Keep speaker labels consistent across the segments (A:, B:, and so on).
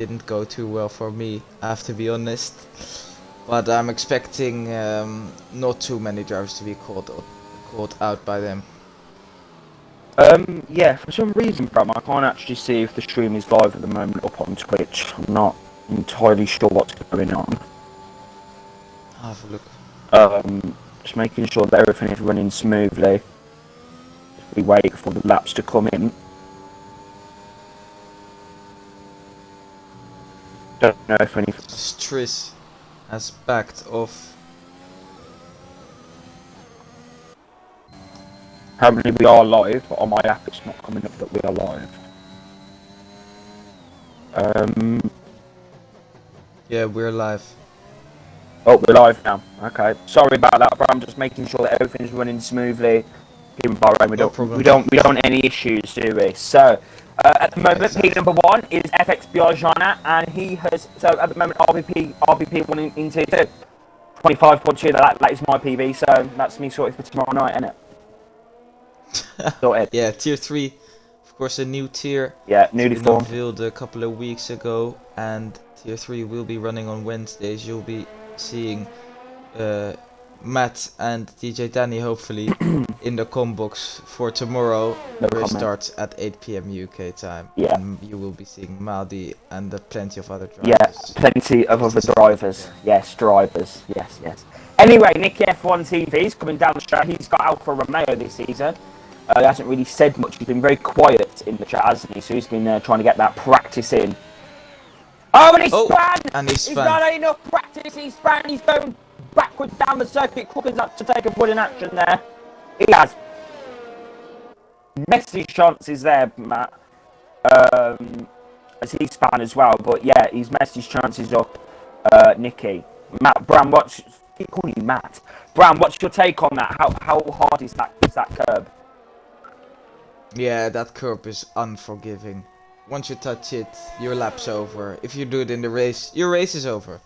A: didn't go too well for me, I have to be honest. But I'm expecting not too many drivers to be caught out by them.
B: Yeah, for some reason, Bram, I can't actually see if the stream is live at the moment up on Twitch. I'm not entirely sure what's going on.
A: Have a look.
B: Just making sure that everything is running smoothly. We wait for the laps to come in. Don't know if any.
A: Striss has backed off.
B: Apparently we are live, but on my app it's not coming up that we are live.
A: Yeah, we're live.
B: Oh, we're live now. Okay, sorry about that, but I'm just making sure that everything's running smoothly. Here in Bahrain, we don't want any issues, do we? So, at the moment,
A: Exactly.
B: P1 is FX Biajana, and he has. So at the moment, RVP one in tier 2. 25.2. That is my PB, so that's me sorted for tomorrow night, isn't it? Sorted.
A: Yeah, tier 3. Of course, a new tier.
B: Yeah, newly
A: It's been
B: formed.
A: unveiled a couple of weeks ago, and tier 3 will be running on Wednesdays. You'll be seeing Matt and DJ Danny hopefully in the com box for tomorrow, where it starts at 8 PM UK time.
B: Yeah.
A: And you will be seeing Maldi and plenty of other drivers.
B: Yeah, plenty of other drivers. Yes, drivers. Yes. Anyway, Nicky F1 TV is coming down the straight. He's got Alfa Romeo this season. He hasn't really said much. He's been very quiet in the chat, hasn't he? So he's been trying to get that practice in. Oh, and he's not enough practice. He's going backwards down the circuit. Cooker's up to take a wooden action there. He has. Messy chances there, Matt. As he's spun as well, but yeah, he's messed his chances up. Nicky, Matt Brown, keep calling you Matt Brown. What's your take on that? How hard is that curb?
A: Yeah, that curb is unforgiving. Once you touch it, your lap's over. If you do it in the race, your race is over.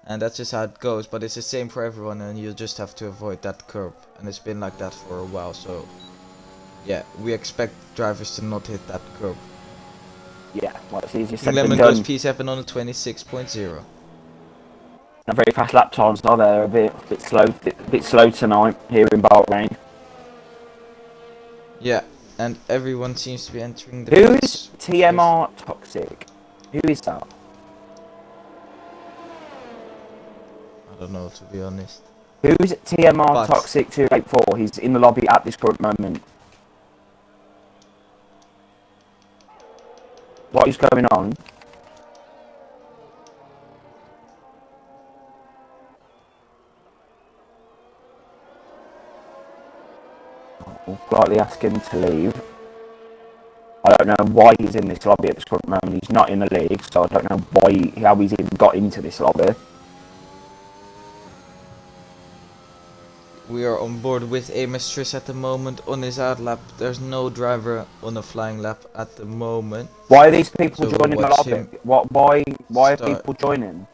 A: And that's just how it goes, but it's the same for everyone, and you just have to avoid that curb. And it's been like that for a while, so yeah, we expect drivers to not hit that curb.
B: Yeah, well, it's easier said
A: Lemon
B: than done.
A: goes P7 on a 26.0.
B: Not very fast lap times, are they? A bit slow tonight here in Bahrain.
A: Yeah, and everyone seems to be entering the
B: Who's TMR Toxic? Who is that?
A: I don't know, to be honest.
B: Who's TMR Toxic 284? He's in the lobby at this current moment. What is going on? We'll politely ask him to leave. I don't know why he's in this lobby at this current moment. He's not in the league, so I don't know how he's even got into this lobby.
A: We are on board with Striss at the moment on his out lap. There's no driver on a flying lap at the moment.
B: Why are these people joining the lobby? Why are people joining?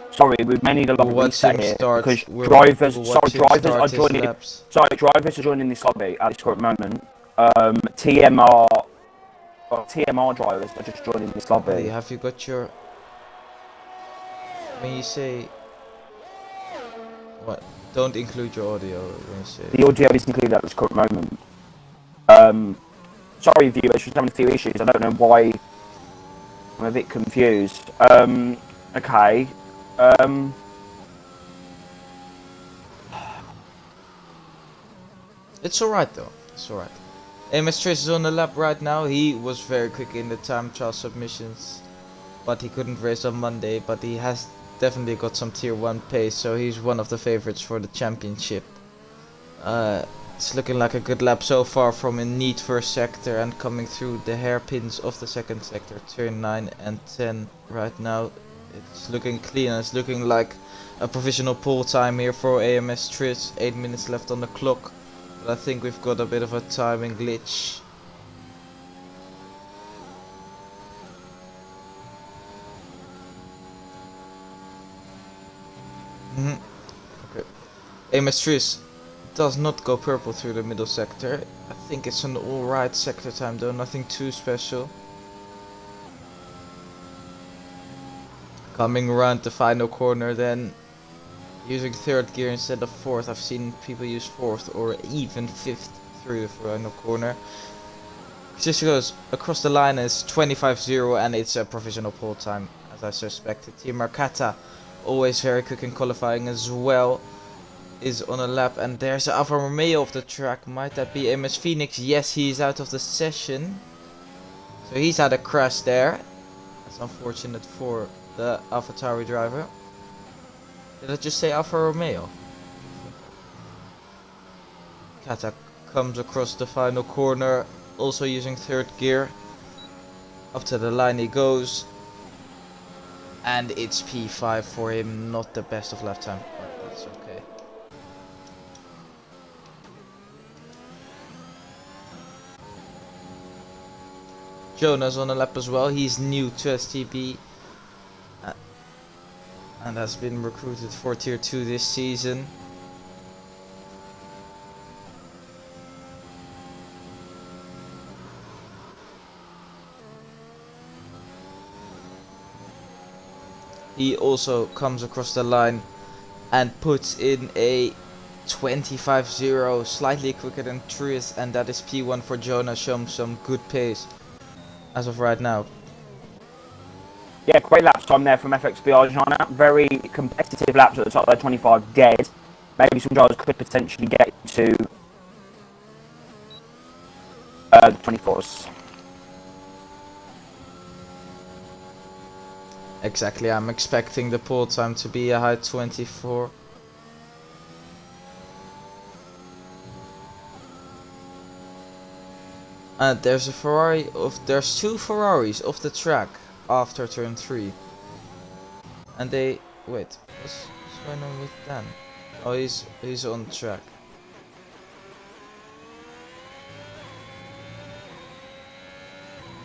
B: Sorry, we may need a lobby reset here because drivers are joining. Sorry, drivers are joining this lobby at this current moment. TMR drivers are just joining this lobby.
A: Hey, have you got your? When you say what? Don't include your audio when you say.
B: The audio is included at this current moment. Sorry, viewers, just having a few issues. I don't know why. I'm a bit confused. Okay.
A: It's alright though. It's alright. Striss is on the lap right now. He was very quick in the time trial submissions, but he couldn't race on Monday. But he has definitely got some tier 1 pace, so he's one of the favorites for the championship. It's looking like a good lap so far from a neat first sector and coming through the hairpins of the second sector, turn 9 and 10 right now. It's looking clean and it's looking like a provisional pole time here for Striss. 8 minutes left on the clock, but I think we've got a bit of a timing glitch. Okay. Striss does not go purple through the middle sector. I think it's an alright sector time though, nothing too special. Coming around the final corner then, using third gear instead of fourth. I've seen people use fourth or even fifth through the final corner. Just goes across the line is 25-0 and it's a provisional pole time as I suspected. Team Marcata, always very quick in qualifying as well, is on a lap, and there's Alfa Romeo off the track. Might that be MS Phoenix? Yes, he's out of the session. So he's had a crash there. That's unfortunate for the AlphaTauri driver. Did I just say Alfa Romeo? Kata comes across the final corner, also using third gear. Up to the line he goes. And it's P5 for him, not the best of lap time, but that's okay. Jonah's on a lap as well. He's new to STB and has been recruited for Tier 2 this season. He also comes across the line and puts in a 25-0, slightly quicker than Tris, and that is P1 for Jonah, showing some good pace as of right now.
B: Yeah, great lap time there from FXB Arjana. Very competitive laps at the top there, 25 dead. Maybe some drivers could potentially get to the 24s.
A: Exactly, I'm expecting the pole time to be a high 24. And there's two Ferraris off the track after turn 3. And they what's going on with Dan? Oh, he's on track.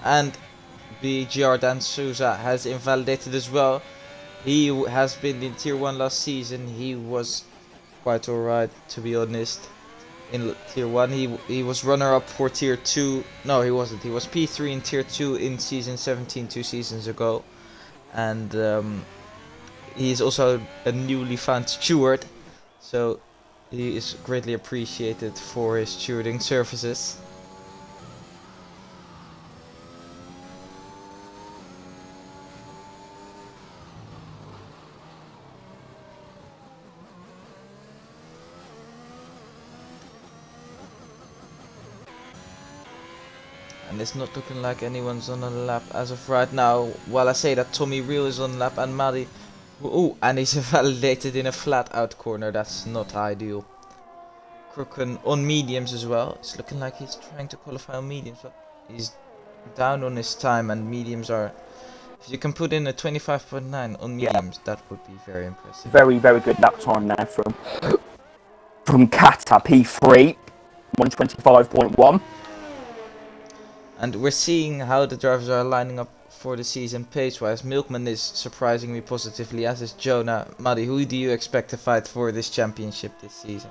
A: And BGR Dan Souza has invalidated as well. He has been in Tier 1 last season. He was quite alright, to be honest. In Tier 1 he was runner-up for Tier 2. No, he wasn't. He was P3 in Tier 2 in Season 17 2 seasons ago. And he is also a newly found steward. So he is greatly appreciated for his stewarding services. And it's not looking like anyone's on a lap as of right now. While I say that, Tommy Real is on lap and Madi. Ooh, and he's validated in a flat out corner. That's not ideal. Crooken on mediums as well. It's looking like he's trying to qualify on mediums, but he's down on his time, and mediums are. If you can put in a 25.9 on mediums, that would be very impressive.
B: Very, very good lap time there from Kata P3, 125.1.
A: And we're seeing how the drivers are lining up for the season pace-wise. Milkman is surprising me positively, as is Jonah. Muddy, who do you expect to fight for this championship this season?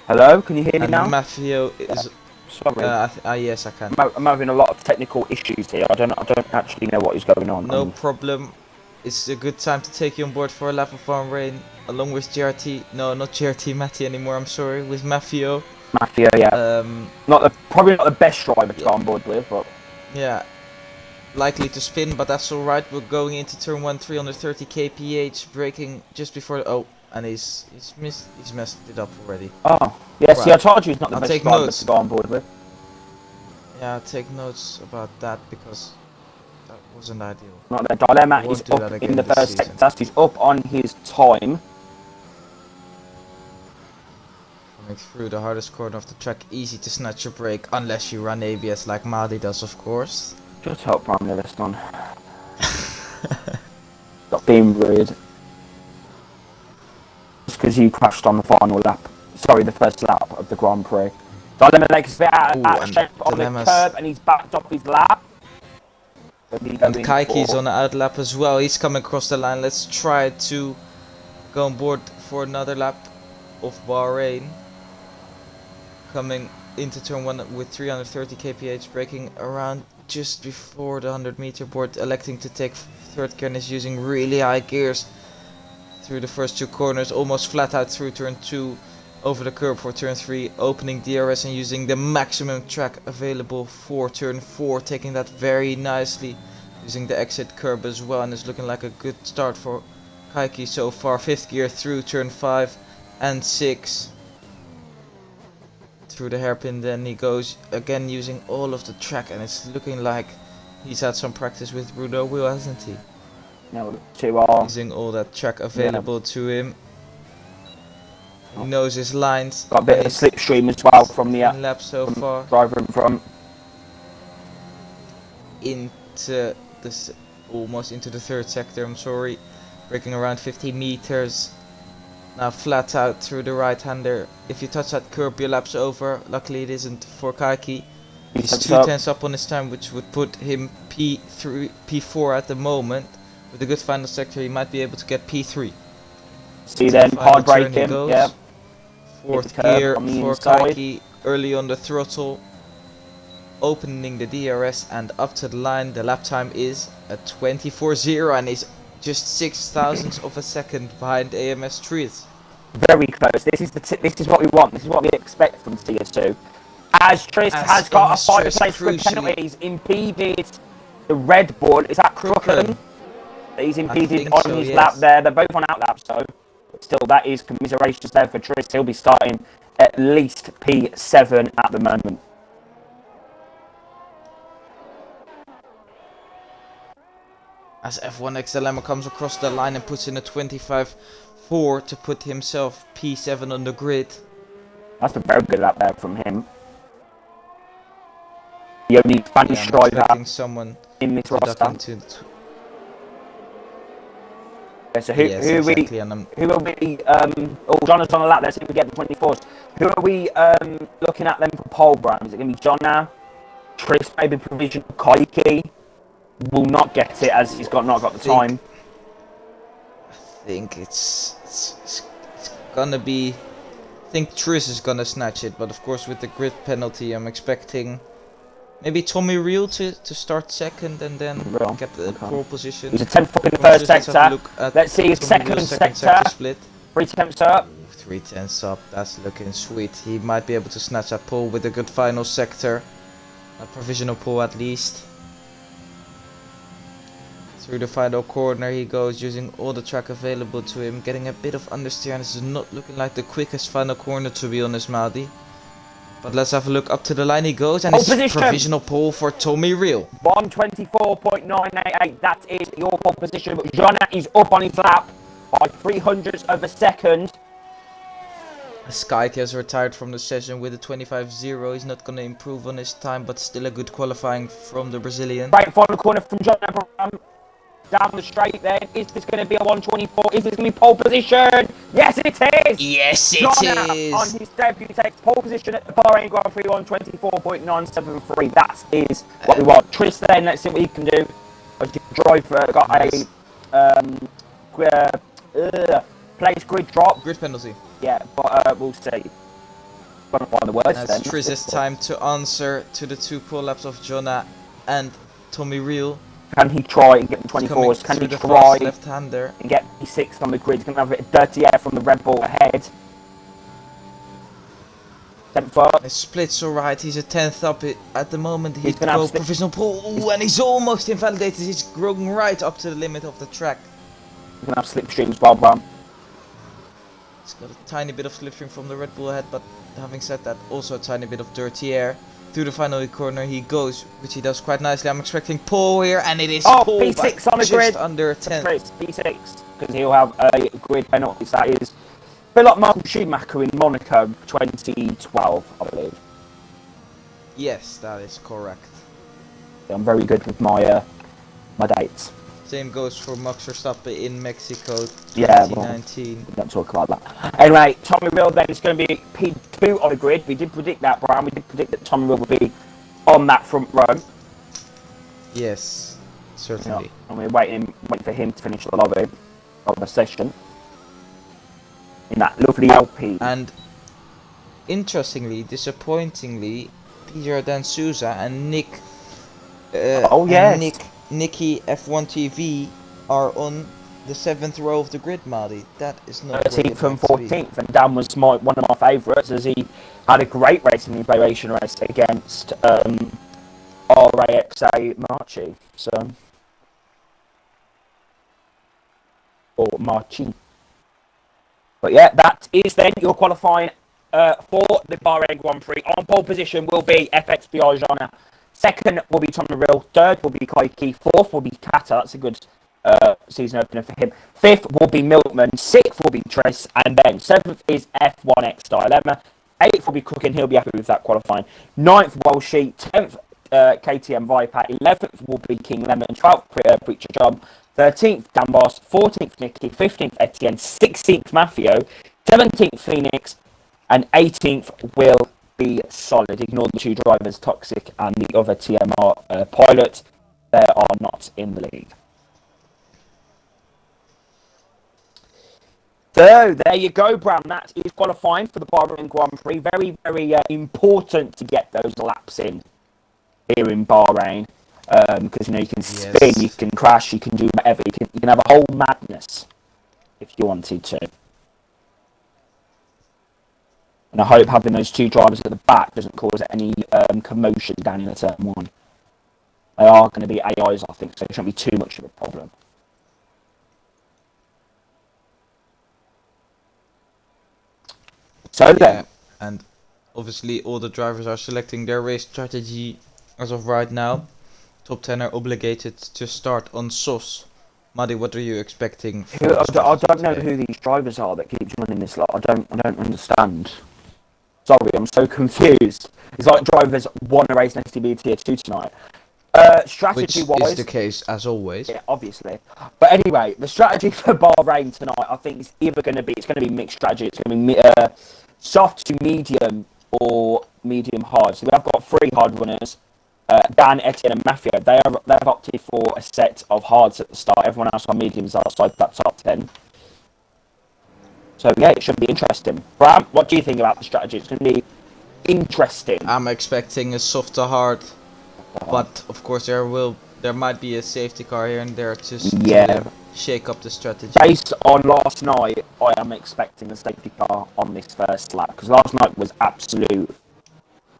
B: Hello, can you hear me now?
A: Maffio is...
B: Sorry.
A: Yes, I can.
B: I'm having a lot of technical issues here. I don't actually know what is going on.
A: No problem. It's a good time to take you on board for a lap of Bahrain, along with GRT. No, not GRT Matty anymore. I'm sorry, with Maffio.
B: Maffio, yeah. Probably not the best driver to go on board with, but
A: yeah, likely to spin, but that's all right. We're going into turn 1, 330 kph, braking just before. Oh, and he's messed it up already.
B: Oh, yeah. See, I told you he's not the best driver
A: notes.
B: to go on board with.
A: Yeah, take notes about that because that wasn't ideal.
B: Not the dilemma. He's up in the first sector. He's up on his time.
A: Coming through the hardest corner of the track, easy to snatch your brake unless you run ABS like Madi does, of course.
B: Just hope Prime Livingston. Stop being rude. Just because you crashed on the final lap. Sorry, the first lap of the Grand Prix. Dilemma Lake's a bit out of shape on the curb and he's backed off his lap.
A: And Kaiki's on the out lap as well. He's coming across the line. Let's try to go on board for another lap of Bahrain. Coming into turn 1 with 330 kph, braking around just before the 100-meter board, electing to take third gear and is using really high gears through the first 2 corners, almost flat out through turn 2, over the curb for turn 3, opening DRS and using the maximum track available for turn 4, taking that very nicely, using the exit curb as well, and it's looking like a good start for Kaiki so far. 5th gear through turn 5 and 6. Through the hairpin, then he goes again using all of the track, and it's looking like he's had some practice with Rudo Wheel, hasn't he?
B: No, 2R.
A: Using all that track available to him. He knows his lines.
B: Got a bit of a slipstream as well from the
A: lap so far.
B: Driver in front.
A: Into this, almost into the 3rd sector, I'm sorry. Braking around 50 meters. Now flat out through the right-hander. If you touch that curb, your lap's over. Luckily it isn't for Kaiki. He's 2 tenths up on his time, which would put him P3, P4 at the moment. With a good final sector, he might be able to get P3.
B: See then, hard braking, yeah.
A: 4th gear for Kaiki, early on the throttle. Opening the DRS and up to the line. The lap time is a 24.0 and is just 6,000ths of a second behind AMS Trees.
B: Very close. This is what we want. This is what we expect from TS2. As Tris has got a 5 place grid penalty, he's impeded the Red Bull. Is that Crooken? He's impeded on his lap there. They're both on out laps, so still that is commiserations there for Tris. He'll be starting at least P7 at the moment.
A: As F1 XLM comes across the line and puts in a 25.4 to put himself P7 on the grid.
B: That's a very good lap there from him. The only Spanish driver
A: someone
B: in this roster. Yeah, so who will be John is on the lap. Let's see if we get the 24s. Who are we looking at them for pole, Brown? Is it going to be John now? Tris, maybe provision. Kaiki will not get it as he's not got the time.
A: I think it's gonna be. I think Tris is gonna snatch it, but of course with the grid penalty, I'm expecting maybe Tommy Reel to start 2nd and then get the pole position.
B: He's a 10th up in the 1st sector. Let's see his second sector split. 3 tenths up.
A: 3 tenths up. That's looking sweet. He might be able to snatch that pole with a good final sector, a provisional pole at least. Through the final corner he goes, using all the track available to him, getting a bit of understeer, and this is not looking like the quickest final corner, to be honest, Maudi. But let's have a look. Up to the line he goes, and it's provisional pole for Tommy Reel.
B: 124.988, that is your pole position, but Jonna is up on his lap by 300ths of a second.
A: Skyke has retired from the session with a 25.0. He's not going to improve on his time, but still a good qualifying from the Brazilian.
B: Right final corner from Jonna. Down the straight then. Is this going to be a 124? Is this going to be pole position? Yes, it is!
A: Yes, it is!
B: On his debut, takes pole position at the Bahrain Grand Prix, 124.973. That is what we want. Tris then, let's see what he can do. Driver got a place grid drop.
A: Grid penalty.
B: Yeah, but we'll see. Gonna find the words then.
A: Tris' time to answer to the 2 pole laps of Jonna and Tommy Reel.
B: Can he try and get the 24s? Can he try
A: left-hander
B: and get P6 on the grid? He's going to have a bit of dirty air from the Red Bull ahead. 10th up.
A: His split's alright. He's a 10th up at the moment. He's going to go provisional pole. Ooh, and he's almost invalidated. He's going right up to the limit of the track.
B: He's going to have slipstream as well, Bram.
A: He's got a tiny bit of slipstream from the Red Bull ahead, but having said that, also a tiny bit of dirty air. Through the final corner he goes, which he does quite nicely. I'm expecting pole here, and it is pole
B: P6 on the grid.
A: Under 10.
B: P6, because he'll have a grid penalty. That is a bit like Michael Schumacher in Monaco 2012, I believe.
A: Yes, that is correct.
B: I'm very good with my my dates.
A: Same goes for Max Verstappen in Mexico 2019.
B: Yeah, well, don't talk about that. Anyway, Tommy Reel then is going to be P2 on the grid. We did predict that, Brian. We did predict that Tommy Reel would be on that front row.
A: Yes, certainly.
B: Yeah, and we're waiting for him to finish the lobby of the session in that lovely LP.
A: And interestingly, disappointingly, Peter Dan Souza and
B: Oh yes,
A: Nicky F1 TV are on the 7th row of the grid, Marty. That is not where you'd
B: 13th and
A: like to be.
B: 14th, and Dan was one of my favourites as he had a great race in the evaluation race against RAXA Marchi. So, or Marchi. But yeah, that is then your qualifying for the Bahrain Grand Prix. On pole position will be FX Biaggiana. Second will be Tommy Rill. Third will be Koike. Fourth will be Kata. That's a good season opener for him. Fifth will be Milkman. Sixth will be Tress. And then seventh is F1X Dilemma. Eighth will be Cook, and he'll be happy with that qualifying. Ninth, Walshy. 10th, KTM Viper. 11th will be King Lemon. 12th, Preacher Job. 13th, Dan Boss. 14th, Nicky. 15th, Etienne. 16th, Mafio. 17th, Phoenix. And 18th will be Solid. Ignore the two drivers, Toxic and the other TMR pilot. They are not in the league. So, there you go, Bram. That is qualifying for the Bahrain Grand Prix. Very, very important to get those laps in here in Bahrain. Because, you know, you can spin, you can crash, you can do whatever. You can have a whole madness if you wanted to. And I hope having those two drivers at the back doesn't cause any commotion down in the turn one. They are going to be AIs, I think, so it shouldn't be too much of a problem. So then,
A: and obviously all the drivers are selecting their race strategy as of right now. Top 10 are obligated to start on SOS. Muddy, what are you expecting?
B: I don't know who these drivers are that keep running this lot. I don't understand. Sorry, I'm so confused. It's like drivers want to race an STB Tier 2 tonight. Strategy-wise...
A: Which is the case, as always.
B: Yeah, obviously. But anyway, the strategy for Bahrain tonight, I think, is either going to be... It's going to be mixed strategy. It's going to be soft to medium or medium hard. So we have got three hard runners. Dan, Etienne and Mafia. They've opted for a set of hards at the start. Everyone else on mediums outside that top 10. So yeah, it should be interesting. Bram, what do you think about the strategy? It's going to be interesting.
A: I'm expecting a soft to hard, but of course there might be a safety car here and there to shake up the strategy.
B: Based on last night, I am expecting a safety car on this first lap because last night was absolute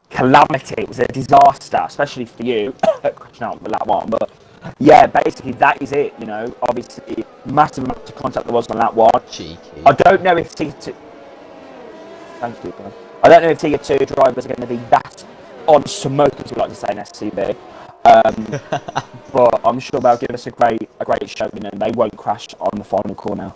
B: calamity. It was a disaster, especially for you crashing out with lap one. But yeah, basically that is it. You know, obviously massive amount of contact there was on lap one.
A: Cheeky.
B: I don't know if Tier 2. Thank you, bro. I don't know if Tier 2 drivers are going to be that on smoke, as we like to say in STB. But I'm sure they'll give us a great showing, and they won't crash on the final corner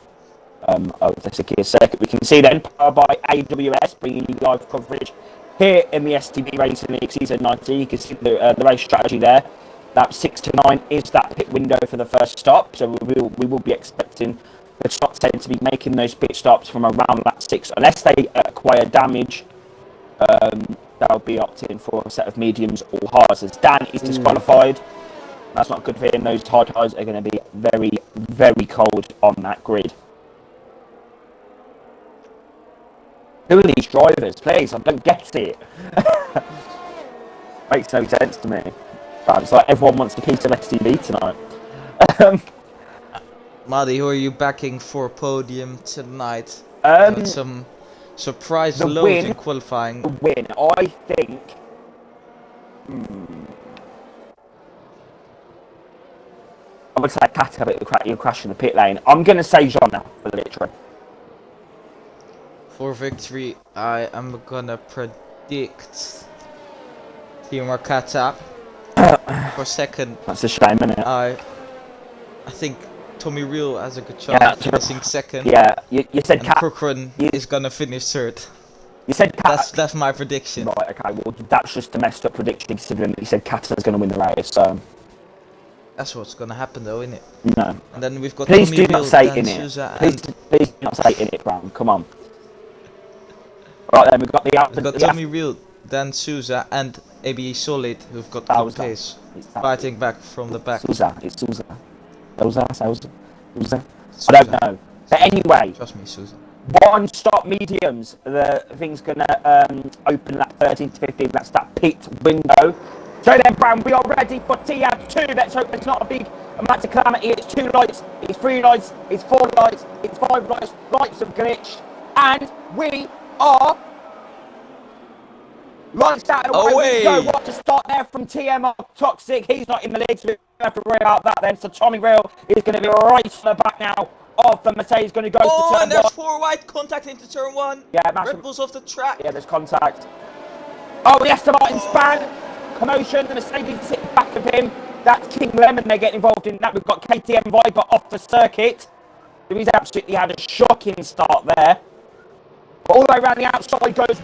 B: of the Sakir circuit. We can see then powered by AWS bringing you live coverage here in the STB Racing League Season 19. You can see the race strategy there. Lap 6 to 9 is that pit window for the first stop, so we will be expecting the top 10 to be making those pit stops from around lap 6, unless they acquire damage. They'll be opting for a set of mediums or hards. As Dan is disqualified, that's not good for him. Those hard hards are going to be very, very cold on that grid. Who are these drivers? Please, I don't get it. Makes no sense to me. It's like everyone wants a piece of STV tonight.
A: Muddy, who are you backing for podium tonight? Some surprise loads in qualifying.
B: The win, I think. I would say Kata, but you're crashing the pit lane. I'm going to say Jonna for literally.
A: For victory, I am gonna predict Team Kata. For second,
B: that's a shame, isn't it?
A: I think Tommy Real has a good chance of finishing second.
B: Yeah, you said
A: Cat. Crookrun is gonna finish third.
B: You said Cat.
A: That's my prediction.
B: Right. Okay. Well, that's just a messed up prediction considering that you said Kata's gonna win the race. So.
A: That's what's gonna happen, though, isn't it?
B: No.
A: And then we've got
B: Please
A: Tommy
B: do not
A: Real,
B: say
A: Dan
B: in it.
A: Souza,
B: Please do not say in it, Brown. Come on. Right then, we've got
A: Tommy Real, Dan Souza, and AB Solid, who've got good pace, fighting back from the back.
B: Souza. It's Souza. Souza. I don't know. But anyway.
A: Trust me, Souza.
B: One stop mediums. The thing's gonna open lap 13 to 15. That's that pit window. So then, Bram, we are ready for TAB 2. Let's hope it's not a big amount of calamity. It's 2 lights, it's 3 lights, it's 4 lights, it's 5 lights. Lights have glitched, and we are lights out. Away we go. What to start there from TM Toxic. He's not in the lead, so we don't have to worry about that then. So Tommy Real is going to be right on the back now of the Mercedes. Going to go to turn
A: and there's
B: 1.
A: 4 wide contact into turn 1.
B: Yeah, massive.
A: Red Bull's off the track.
B: Yeah, there's contact. Oh, the Aston Martin span. Commotion. The Mercedes sit back of him. That's King Lemon. They're getting involved in that. We've got KTM Viper off the circuit. He's absolutely had a shocking start there. All the way around the outside goes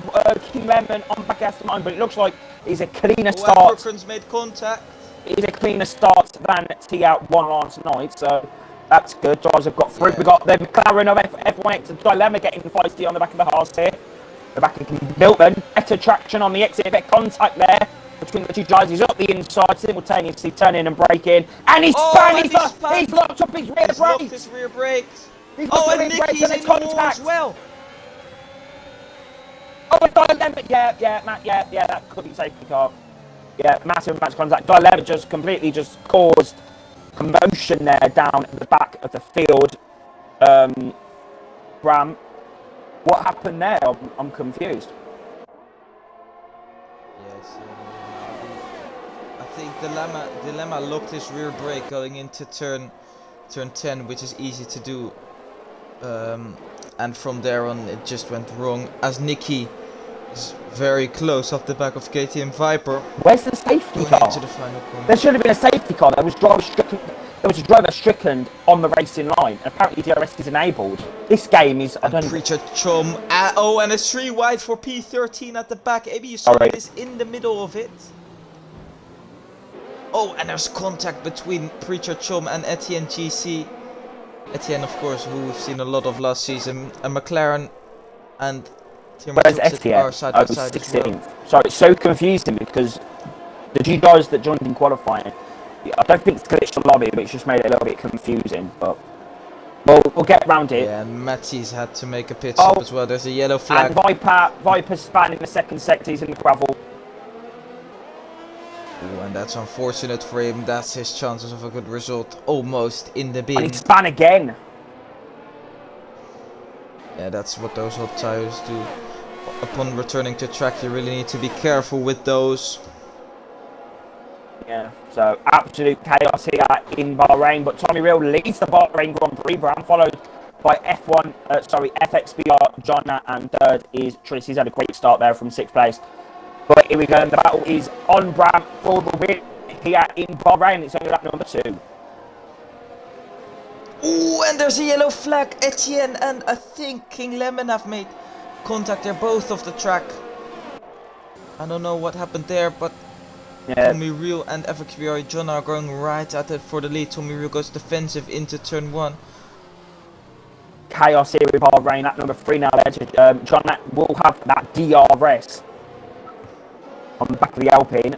B: King Lemon on back Aston Martin, but it looks like he's a cleaner start.
A: Crookhans made contact.
B: He's a cleaner start than T-Out 1 last night, so that's good. Drivers have got through. We've got the McLaren of F1X and Dilemma getting feisty on the back of the Haas here. The back of Milton. Better traction on the exit, bit contact there between the two drivers. He's up the inside, simultaneously turning and braking. And he's he's locked up his rear brakes.
A: Locked his rear brakes. And Nicky's in the wall as well.
B: Oh, Dilemma, yeah, Matt, yeah, that could be safety car. Yeah, massive match contact. Dilemma just completely caused commotion there down at the back of the field. Bram, what happened there? I'm confused.
A: Yes, I think Dilemma locked his rear brake going into turn 10, which is easy to do. And from there on it just went wrong as Nicky is very close off the back of KTM Viper.
B: Where's the safety car?
A: Into the final corner.
B: There should have been a safety car. There was a driver stricken on the racing line. Apparently DRS is enabled. This game is
A: Preacher Chum. And it's 3 wide for P13 at the back. Maybe you saw it is in the middle of it. Oh, and there's contact between Preacher Chum and Etienne GC. Etienne, of course, who we've seen a lot of last season, and McLaren and
B: where's Etienne?
A: Are side by side
B: 16th.
A: well.
B: Sorry, it's so confusing because the two guys that joined in qualifying, I don't think it's glitched the lobby, but it's just made it a little bit confusing. But we'll get round it.
A: Yeah, and Matty's had to make a pit stop as well. There's a yellow flag.
B: And Viper's span in the second sector. He's in the gravel.
A: Ooh, and that's unfortunate for him. That's his chances of a good result almost in the bin.
B: And he span again.
A: Yeah, that's what those hot tires do. Upon returning to track, you really need to be careful with those.
B: Yeah, so absolute chaos here in Bahrain. But Tommy Real leads the Bahrain Grand Prix, Brown, followed by FXBR, Jonna, and third is Tris. He's had a great start there from 6th place. But here we go, and the battle is on Bram for the win here in Bahrain. It's only lap number 2.
A: Ooh, and there's a yellow flag. Etienne and I think King Lemon have made contact. They're both off the track. I don't know what happened there, but Tommy Real and FXBR John are going right at it for the lead. Tommy Real goes defensive into turn 1.
B: Chaos here in Bahrain, lap number 3 now. John will have that DRS. On the back of the Alpine,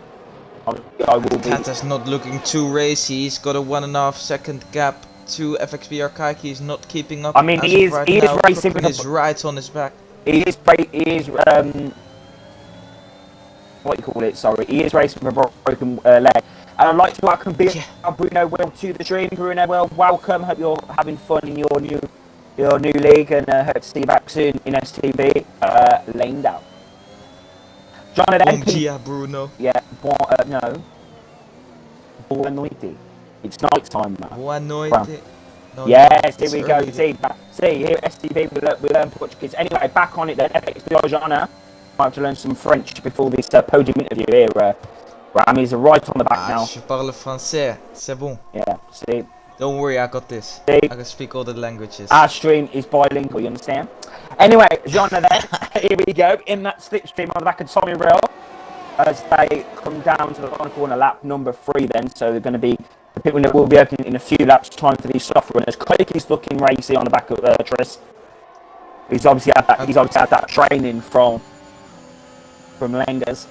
A: Kata's not looking too racy. He's got a 1.5 second gap to FXBR Kaiki. He's not keeping up.
B: I mean, he is racing.
A: He's right on his back.
B: He is what do you call it? Sorry, he is racing with a broken leg. And I'd like to welcome Bruno Will to the stream. Bruno Will, welcome. Hope you're having fun in your new league, and hope to see you back soon in STB. Lane down. Jonathan.
A: Bon dia, Bruno.
B: Yeah, no. Buona noite. It's night time, man.
A: Buona noite. No,
B: yes, here we go. See, here at STB we learn Portuguese. Anyway, back on it then. FX Jana. I have to learn some French before this podium interview here. Ram is right on the back now.
A: Je parle français. C'est bon.
B: Yeah, see.
A: Don't worry, I got this.
B: See?
A: I can speak all the languages.
B: Our stream is bilingual, you understand? Anyway, Jana then, here we go, in that slipstream on the back of Tommy Real, as they come down to the final corner, lap number 3 then, so they're going to be, the pit window will be opening in a few laps time for these soft runners. Koiki's looking racy on the back of Tris. He's obviously had that training from Lengas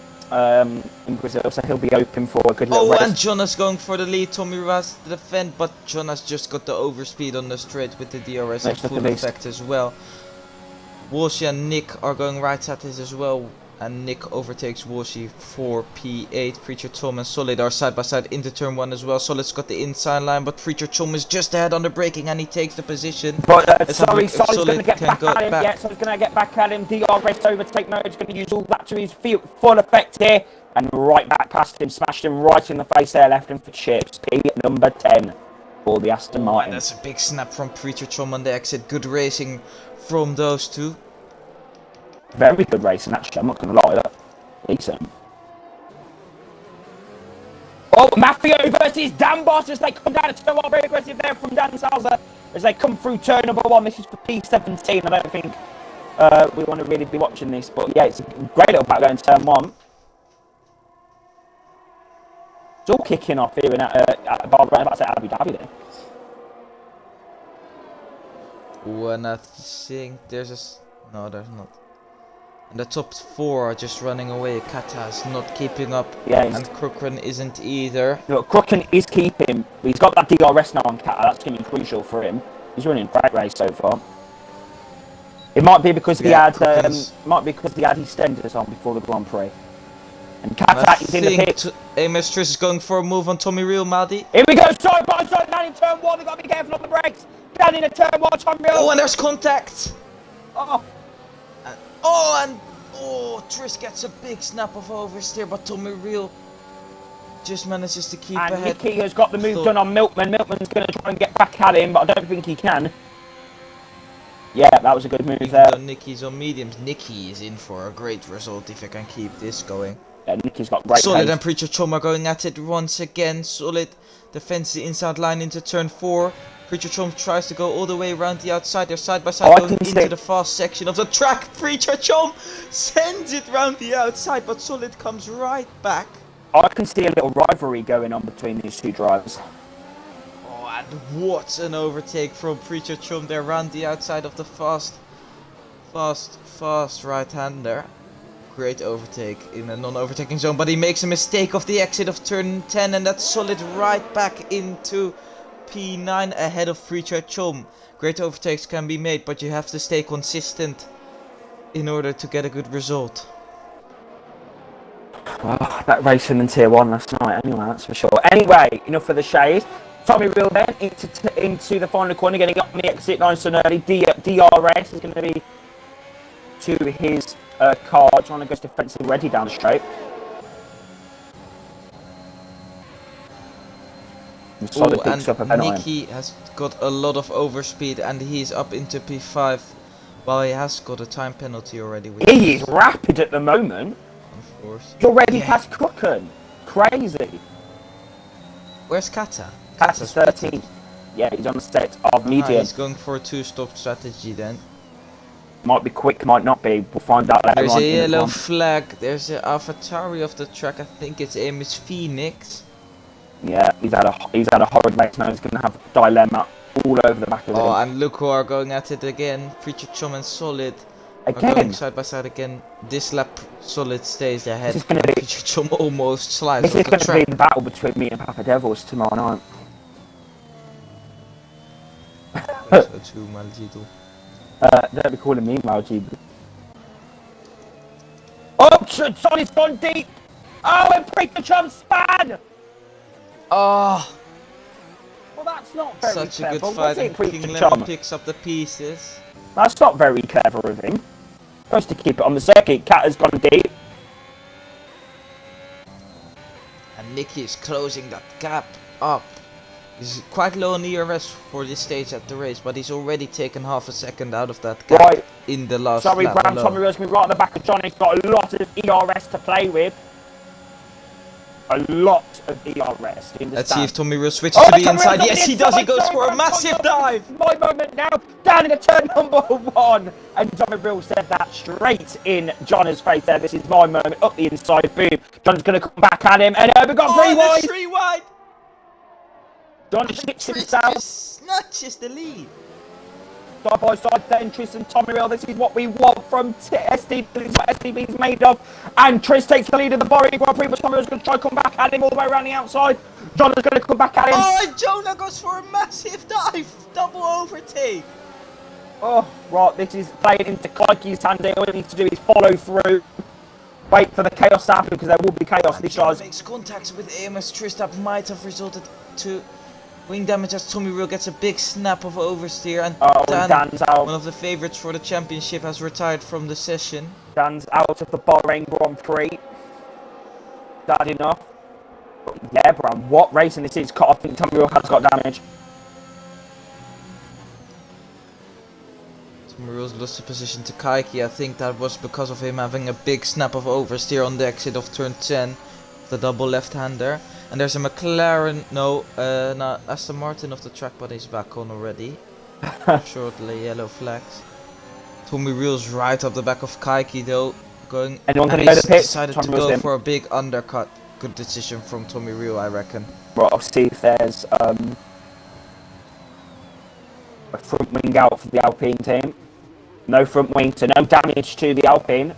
B: in Brazil, so he'll be open for a good little race.
A: And Jonas going for the lead. Tommy Raz to defend, but Jonas just got the overspeed on the straight with the DRS in full effect as well. Walshy and Nick are going right at this as well. And Nick overtakes Walshy for P8. Preacher Tom and Solid are side by side into turn 1 as well. Solid's got the inside line, but Preacher Tom is just ahead on the braking and he takes the position.
B: But Solid's going to get back at him. Yeah, Solid's going to get back at him. DRS overtake mode is going to use all that to his full effect here. And right back past him, smashed him right in the face there, left him for chips. P number 10 for the Aston Martin.
A: That's a big snap from Preacher Tom on the exit. Good racing from those two.
B: Very good racing, actually. I'm not going to lie. Look. Decent. Oh, Maffio versus Dan Boss as they come down. It's still very aggressive there from Dan Salza as they come through turn number 1. This is for P17. I don't think we want to really be watching this, but yeah, it's a great little back there in turn 1. It's all kicking off here in Bahrain, about to say Abu Dhabi then.
A: And I think there's a... No, there's not. And the top 4 are just running away. Kata's not keeping up.
B: Yeah,
A: and Crookrun isn't either.
B: Look, Crookrun is keeping. He's got that DRS now on Kata. That's going to be crucial for him. He's running a great race so far. It might be because he had his extenders on before the Grand Prix. And Kata is in the pit.
A: Amos Triss is going for a move on Tommy Real, Maddy.
B: Here we go, side by side, down in turn 1. They've got to be careful on the brakes. Down in turn 1, Tommy Real.
A: Oh, and there's contact.
B: Oh.
A: Triss gets a big snap of oversteer, but Tommy Real just manages to keep
B: and
A: ahead.
B: Nicky has got the move done on Milkman. Milkman's going to try and get back at him, but I don't think he can. Yeah, that was a good move there.
A: Nicky's on mediums. Nicky is in for a great result if he can keep this going.
B: Yeah, Nicky's got great
A: Solid
B: pace.
A: and Preacher Tom are going at it once again. Solid defends the inside line into turn 4. Preacher Chom tries to go all the way around the outside. They're side by side going into the fast section of the track. Preacher Chom sends it round the outside, but Solid comes right back.
B: I can see a little rivalry going on between these two drivers.
A: Oh, and what an overtake from Preacher Chom there round the outside of the fast right-hander. Great overtake in a non-overtaking zone, but he makes a mistake of the exit of turn 10, and that's Solid right back into P9 ahead of Preacher Chom. Great overtakes can be made, but you have to stay consistent in order to get a good result.
B: Well, that racing in Tier 1 last night anyway, that's for sure. Anyway, enough of the shade. Tommy Real then into the final corner, getting up on the exit nice and early. DRS is going to be to his car, trying to go defensive ready down the straight.
A: Oh, and Nicky has got a lot of overspeed and he's up into P5. Well, he has got a time penalty already.
B: He is rapid at the moment.
A: Of course.
B: He's already past Crooken. Crazy.
A: Where's Kata?
B: Kata's 13th. Yeah, he's on the set of medium.
A: He's going for a 2-stop strategy then.
B: Might be quick, might not be. We'll find out later on.
A: There's a yellow flag. There's an AlphaTauri of the track. I think it's Amos Phoenix.
B: Yeah, he's had a horrid race now. He's going to have a dilemma all over the back of him.
A: Oh, and look who are going at it again. Preacher Chom and Solid are
B: again
A: going side by side again. This lap, Solid stays ahead.
B: This is going to be
A: Preacher Chom almost slides off the track.
B: This is going to be the battle between me and Papa Devils tomorrow night. Don't be calling me Maljibu. Oh, Solid's gone deep. Oh, and Preacher Chom span.
A: Oh,
B: well, that's not very
A: such
B: clever.
A: a good fight, and King Lemon picks up the pieces.
B: That's not very clever of him. Supposed to keep it on the circuit. Cat has gone deep.
A: And Nicky is closing that gap up. He's quite low on ERS for this stage at the race, but he's already taken half a second out of that gap in the last lap.
B: Sorry, Bram, Tommy Real's been right on the back of John. He's got a lot of ERS to play with. A lot of ERS.
A: Let's see if Tommy Real switches to the inside. Yes, he does. He goes for a massive dive.
B: My moment now. Down in the turn number 1. And Tommy Real said that straight in John's face there. This is my moment. Up the inside. Boom. John's going to come back at him. And we've got 3 wide.
A: 3 wide.
B: John shits himself.
A: Snatches the lead.
B: Side by side then, Tris and Tommy Real. This is what we want from STB. This is what STB is made of. And Tris takes the lead of the Bahrain Grand Prix, but Tommy Real's going to try to come back at him all the way around the outside. John is going to come back at him.
A: Oh, and Jonah goes for a massive dive. Double overtake.
B: Oh, right, this is playing into Kleiki's hand here. All he needs to do is follow through. Wait for the chaos to happen, because there will be chaos.
A: And
B: This
A: John
B: guy's...
A: makes contact with AMS Trish that might have resulted to wing damage as Tommy Real gets a big snap of oversteer, and
B: Dan's out.
A: one of the favourites for the championship, has retired from the session.
B: Dan's out of the Bahrain Grand Prix. Bad enough. But yeah, Bram, what racing this is. I think Tommy Real has got damage.
A: Tommy Real's lost the position to Kaiki. I think that was because of him having a big snap of oversteer on the exit of turn 10, the double left-hander. And there's a McLaren, no, Aston Martin off the track, but he's back on already. Shortly, yellow flags. Tommy Real's right up the back of Kaiki though, going.
B: Anyone
A: and
B: gonna go to the pits?
A: decided
B: Tommy
A: to
B: Real's
A: go
B: in.
A: for a big undercut. Good decision from Tommy Real, I reckon.
B: Right, I'll see if there's a front wing out for the Alpine team. No front wing, so no damage to the Alpine.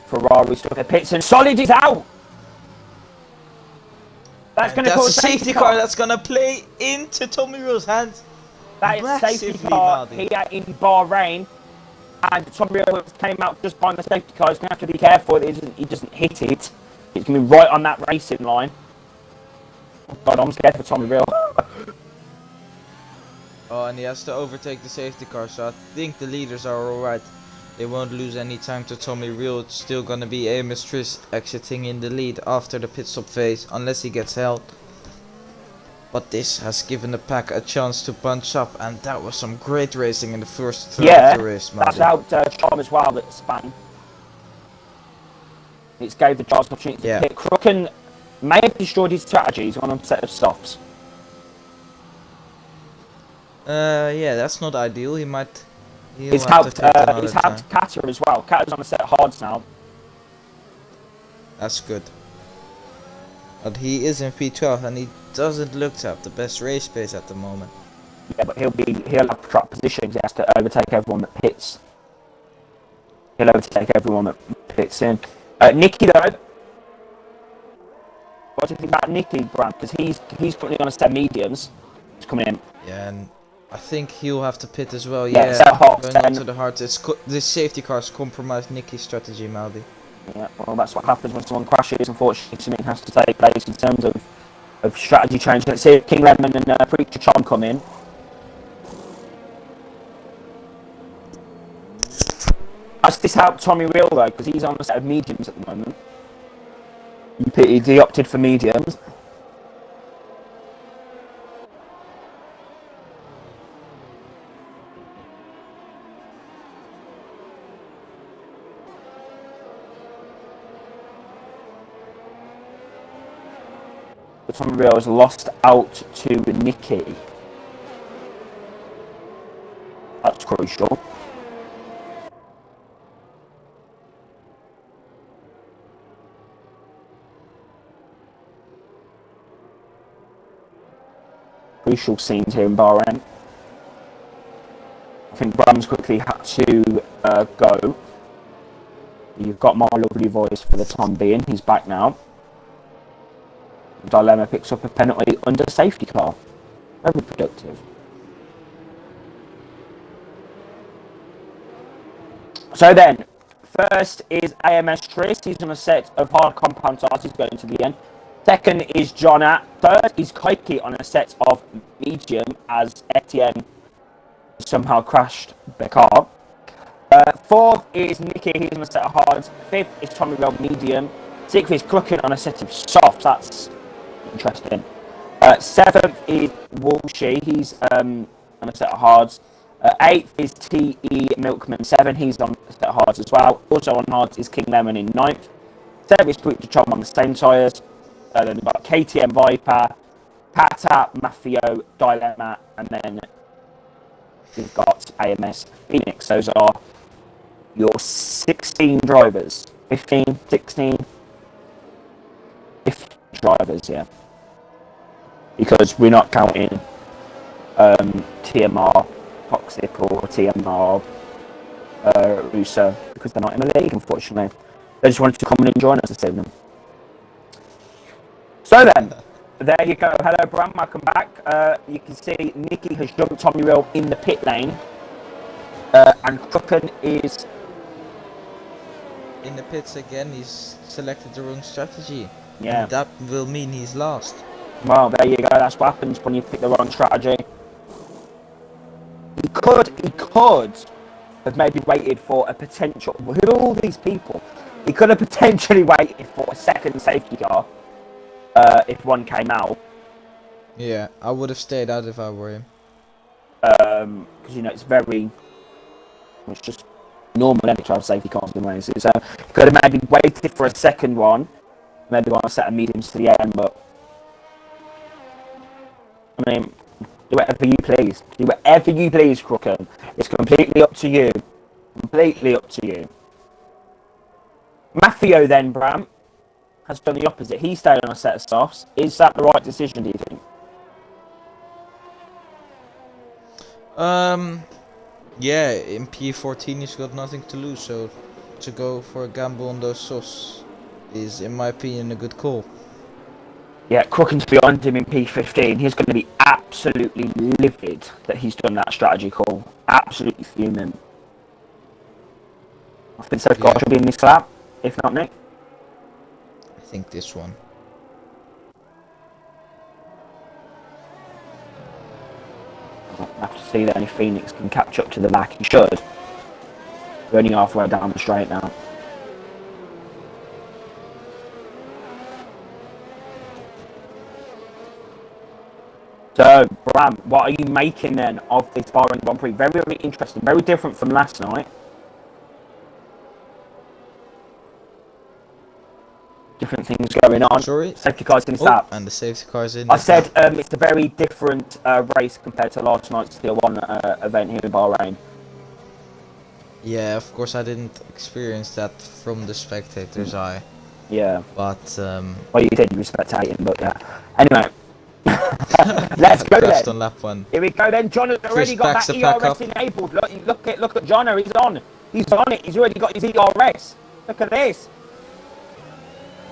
B: Ferrari stuck at pits and Solid is out. That's going to cause
A: a safety car that's going to play into Tommy Real's hands.
B: That is a safety car here in Bahrain, and Tommy Real came out just behind the safety car. He's going to have to be careful that he doesn't hit it. It's going to be right on that racing line. Oh God, I'm scared for Tommy Real.
A: Oh, and he has to overtake the safety car, so I think the leaders are alright. They won't lose any time to Tommy Real. It's still gonna be Amos Triss exiting in the lead after the pit stop phase, unless he gets held. But this has given the pack a chance to bunch up, and that was some great racing in the first third of the race,
B: that's out Charm as well, that span. It's gave the Charles an opportunity to pit. Crooken may have destroyed his strategies on a set of stops.
A: Yeah, that's not ideal. He might.
B: He's helped Kata as well. Kata's on a set of hards now.
A: That's good. But he is in P12 and he doesn't look to have the best race pace at the moment.
B: Yeah, but he'll have track positions. He has to overtake everyone that pits. He'll overtake everyone that pits in. Nicky though. What do you think about Nicky, Bram? Because he's currently on a set of mediums. He's coming in.
A: Yeah, and I think he'll have to pit as well.
B: Yeah, so hot.
A: Going on to the hard. This safety car's compromised Nicky's strategy, Maldi.
B: Yeah, well, that's what happens when someone crashes. Unfortunately, something has to take place in terms of strategy change. Let's see if King Lemon and Preacher Charm come in. Has this helped Tommy Real though? Because he's on a set of mediums at the moment. He opted for mediums. But Tommy Real has lost out to Nicky. That's crucial. Crucial scenes here in Bahrain. I think Bram's quickly had to go. You've got my lovely voice for the time being. He's back now. Dilemma picks up a penalty under safety car. Very productive. So then, first is AMS Triss. He's on a set of hard compound tires. He's going to the end. Second is Jonah. Third is Kaiki on a set of medium as Etienne somehow crashed the car. Fourth is Nicky. He's on a set of hards. Fifth is Tommy Real medium. Sixth is Crooken on a set of softs. That's interesting. Seventh is Walshy. He's on a set of hards. Eighth is TE Milkman 7. He's on a set of hards as well. Also on hards is King Lemon in ninth. Seventh is Preacher Charm on the same tyres. Then we've got KTM Viper, Pata, Mafio, Dilemma, and then we've got AMS Phoenix. Those are your 16 drivers. 15, 16, 15 drivers, yeah. Because we're not counting TMR Toxic or TMR Russo, because they're not in the league, unfortunately. They just wanted to come and join us this evening. So then, there you go. Hello, Bram. Welcome back. You can see Nicky has jumped Tommy Real in the pit lane. And Crooken is
A: in the pits again. He's selected the wrong strategy.
B: Yeah.
A: And that will mean he's lost.
B: Well, there you go. That's what happens when you pick the wrong strategy. He could have maybe waited for a potential. Who are all these people? He could have potentially waited for a second safety car if one came out.
A: Yeah, I would have stayed out if I were him.
B: Because it's just normal any child safety cars in races. So he could have maybe waited for a second one, maybe want a set of mediums to the end. But I mean, do whatever you please. Do whatever you please, Crooken. It's completely up to you. Completely up to you. Maffio then, Bram, has done the opposite. He stayed on a set of softs. Is that the right decision, do you think?
A: Yeah, in P14 he's got nothing to lose, so to go for a gamble on those softs is, in my opinion, a good call.
B: Yeah, Crooken's behind him in P15. He's going to be absolutely livid that he's done that strategy call. Absolutely fuming. I think so. Car should be in this lap, if not Nick.
A: I think this one.
B: I'll have to see that any Phoenix can catch up to the back. He should. We're only halfway down the straight now. So, Bram, what are you making then of this Bahrain Grand Prix? Very, very interesting. Very different from last night. Different things going on.
A: Sorry?
B: Safety cars in start.
A: And the safety car's in.
B: I said it's a very different race compared to last night's Tier 1 event here in Bahrain.
A: Yeah, of course I didn't experience that from the spectator's eye.
B: Yeah.
A: But,
B: well, you did, you were spectating, but yeah. Anyway. Let's go then.
A: On lap 1.
B: Here we go then. John has already got that ERS enabled. Look at Jono. He's on. He's on it. He's already got his ERS. Look at this.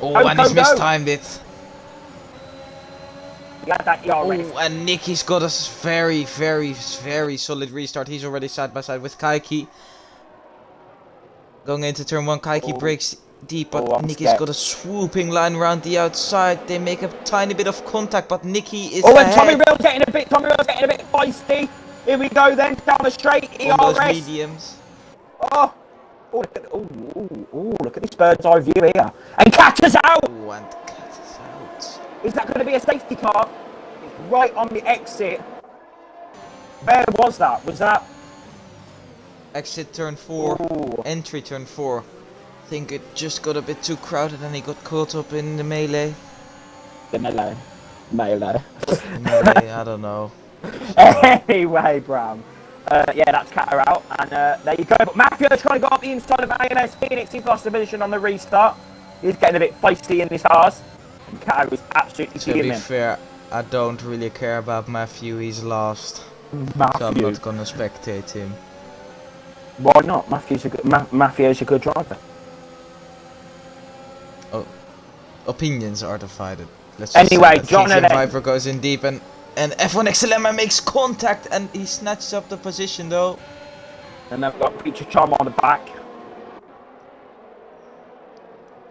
A: Oh, and he's mistimed it.
B: He had that ERS.
A: Oh, and Nicky's got a very, very, very solid restart. He's already side by side with Kaiki. Going into turn 1, Kaiki breaks deep, but Nicky's got a swooping line around the outside. They make a tiny bit of contact, but Nicky is ahead.
B: And Tommy Reel's getting a bit feisty. Here we go then, down the straight, ERS.
A: On those mediums.
B: Oh, look at this bird's eye view here. And Catter's out!
A: Oh, and Catter's out.
B: Is that going to be a safety car? It's right on the exit. Where was that? Was that...
A: Exit turn 4, entry turn 4. I think it just got a bit too crowded and he got caught up in the melee.
B: The melee. Melee,
A: I don't know.
B: Anyway, Bram. Yeah, that's Catter out. And there you go. But Maffio's trying to go up the inside of AMS Phoenix. He's lost the position on the restart. He's getting a bit feisty in his cars. And Catter is absolutely
A: to be fair, I don't really care about Matthew. He's lost. So I'm not gonna spectate him.
B: Why not? Matthew's a good driver.
A: Oh, opinions are divided. Let's
B: anyway, John
A: Viper goes in deep and F1 XLM makes contact and he snatches up the position though.
B: And they've got Preacher Charm on the back.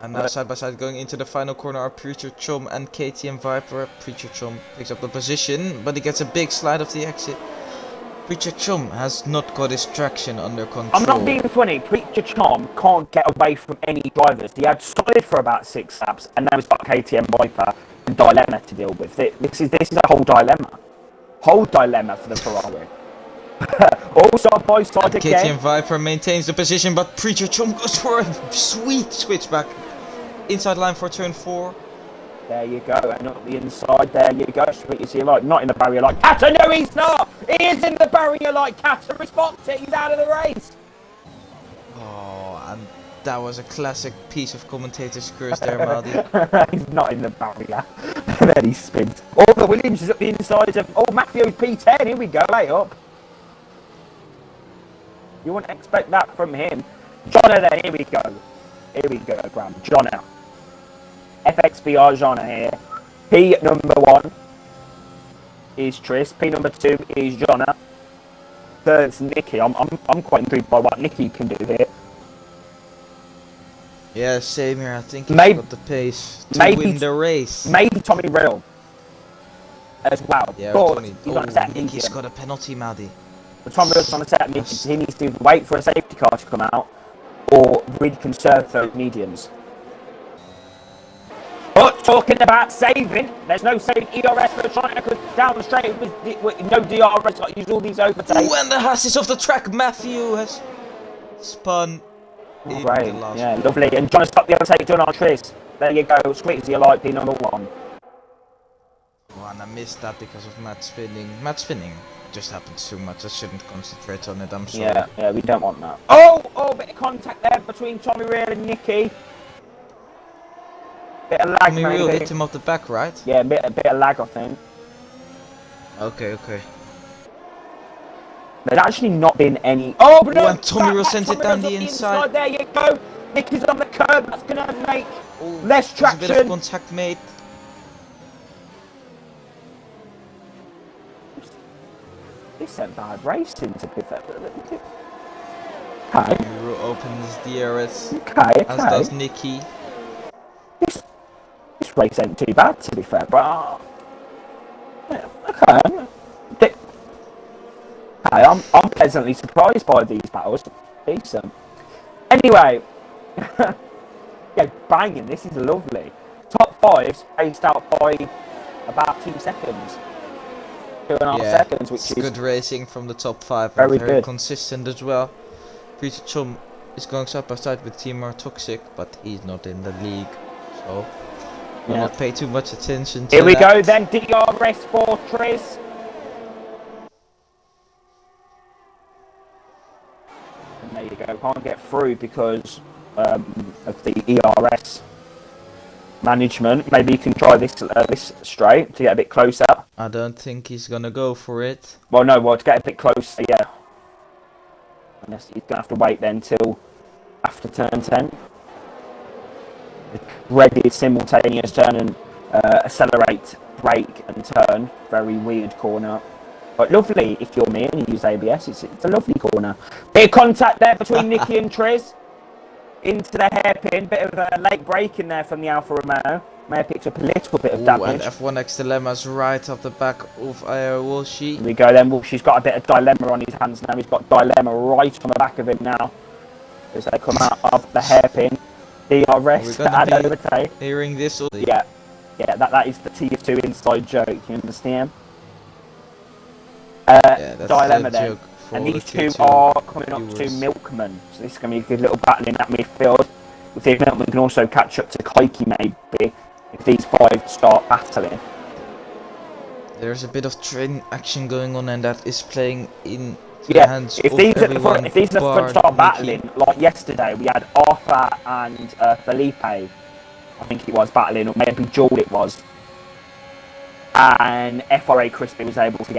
A: And now side by side going into the final corner are Preacher Chum and KTM Viper. Preacher Chum picks up the position, but he gets a big slide off the exit. Preacher Chum has not got his traction under control.
B: I'm not being funny. Preacher Chum can't get away from any drivers. He had solid for about 6 laps, and now he's got KTM Viper and dilemma to deal with. This is a whole dilemma. Whole dilemma for the Ferrari. Also by side again.
A: KTM Viper maintains the position, but Preacher Chum goes for a sweet switchback. Inside line for turn 4.
B: There you go, and up the inside, there you go. You see, like, not in the barrier like Catter. No, he's not. He is in the barrier like Catter. Response it. He's out of the race.
A: Oh, and that was a classic piece of commentator's curse there, Maldi.
B: He's not in the barrier. And then he spins. Oh, the Williams is up the inside of. Oh, Matthew's P10. Here we go, lay up. You wouldn't expect that from him. Jono then. Here we go. Here we go, Bram. Jono. FXBR Jono here. P number 1 is Tris. P number 2 is Jonna. Third's Nicky. I'm quite intrigued by what Nicky can do here.
A: Yeah, same here. I think he's
B: Maybe-
A: got the pace to
B: maybe-
A: win the race.
B: Maybe Tommy Riddle as well.
A: Yeah,
B: but
A: Tommy.
B: he's on a set
A: Nicky's
B: medium.
A: got a penalty, Maddie.
B: But Tommy Riddle's on a set medium, so he needs to wait for a safety car to come out or really conserve those mediums. But talking about saving, there's no saving ERS for China because down the straight with no DRS, like use all these overtakes.
A: Ooh, and the Haas is off the track. Matthew has spun in
B: Right,
A: the last
B: yeah,
A: one.
B: lovely. And John has got the overtake done on Tris. There you go, sweet as you like, P number 1.
A: Oh, and I missed that because of Matt spinning. Matt spinning just happens too much. I shouldn't concentrate on it. I'm sorry.
B: Yeah, we don't want that. Oh, bit of contact there between Tommy Real and Nicky. Bit of lag,
A: Tommy Real
B: maybe.
A: hit him off the back, right?
B: Yeah, a bit of lag, I think.
A: Okay.
B: There's actually not been any. Oh, but no!
A: And Tommy Real sent it down the inside.
B: There you go. Nicky's on the curb. That's gonna make
A: Ooh,
B: less
A: there's a bit of
B: traction.
A: contact made.
B: This ain't bad racing, to be fair. Okay.
A: Tommy Real opens DRS,
B: Okay.
A: as does Nicky.
B: This race ain't too bad, to be fair, but yeah, okay. I'm pleasantly surprised by these battles. Decent. Anyway, yeah, banging. This is lovely. Top 5's spaced out by about 2 seconds, 2.5 seconds, which
A: it's
B: is
A: good racing from the top 5.
B: Very
A: Very
B: good.
A: consistent as well. Peter Chum is going side by side with Timur Toxic, but he's not in the league, so we'll
B: Yeah.
A: not pay too much attention to
B: Here we
A: that.
B: go then, DRS for Tris. And there you go, can't get through because of the ERS management. Maybe you can try this this straight to get a bit closer.
A: I don't think he's gonna go for it.
B: Well, no, to get a bit closer, yeah. Unless he's going to have to wait then till after turn 10. Ready simultaneous turn and accelerate, brake and turn. Very weird corner. But lovely if you're me and you use ABS. It's a lovely corner. Bit of contact there between Nicky and Triz. Into the hairpin. Bit of a late brake in there from the Alfa Romeo. May have picked up a little bit of
A: Ooh,
B: damage.
A: and F1X Dilemma's right off the back of Walshy.
B: Here we go then. Well, she's got a bit of dilemma on his hands now. He's got dilemma right on the back of him now. As they come out of the hairpin. DRS and overtake.
A: Hearing this all
B: Yeah, that is the TF2 inside joke, you understand?
A: Yeah, that's
B: Dilemma
A: the
B: then.
A: joke for
B: And
A: the
B: these two
A: Q2
B: are coming up to
A: viewers.
B: Milkman. So this is going to be a good little battle in that midfield. We'll see if Milkman can also catch up to Kaiki maybe, if these 5 start battling.
A: There's a bit of train action going on, and that is playing in the
B: Yeah,
A: hands
B: if
A: of
B: these at the
A: everyone.
B: front, if these at the front
A: bar
B: start
A: Nicky.
B: battling, like yesterday, we had Arthur and Felipe, I think it was, battling, or maybe Joel it was. And FRA Crispy was able to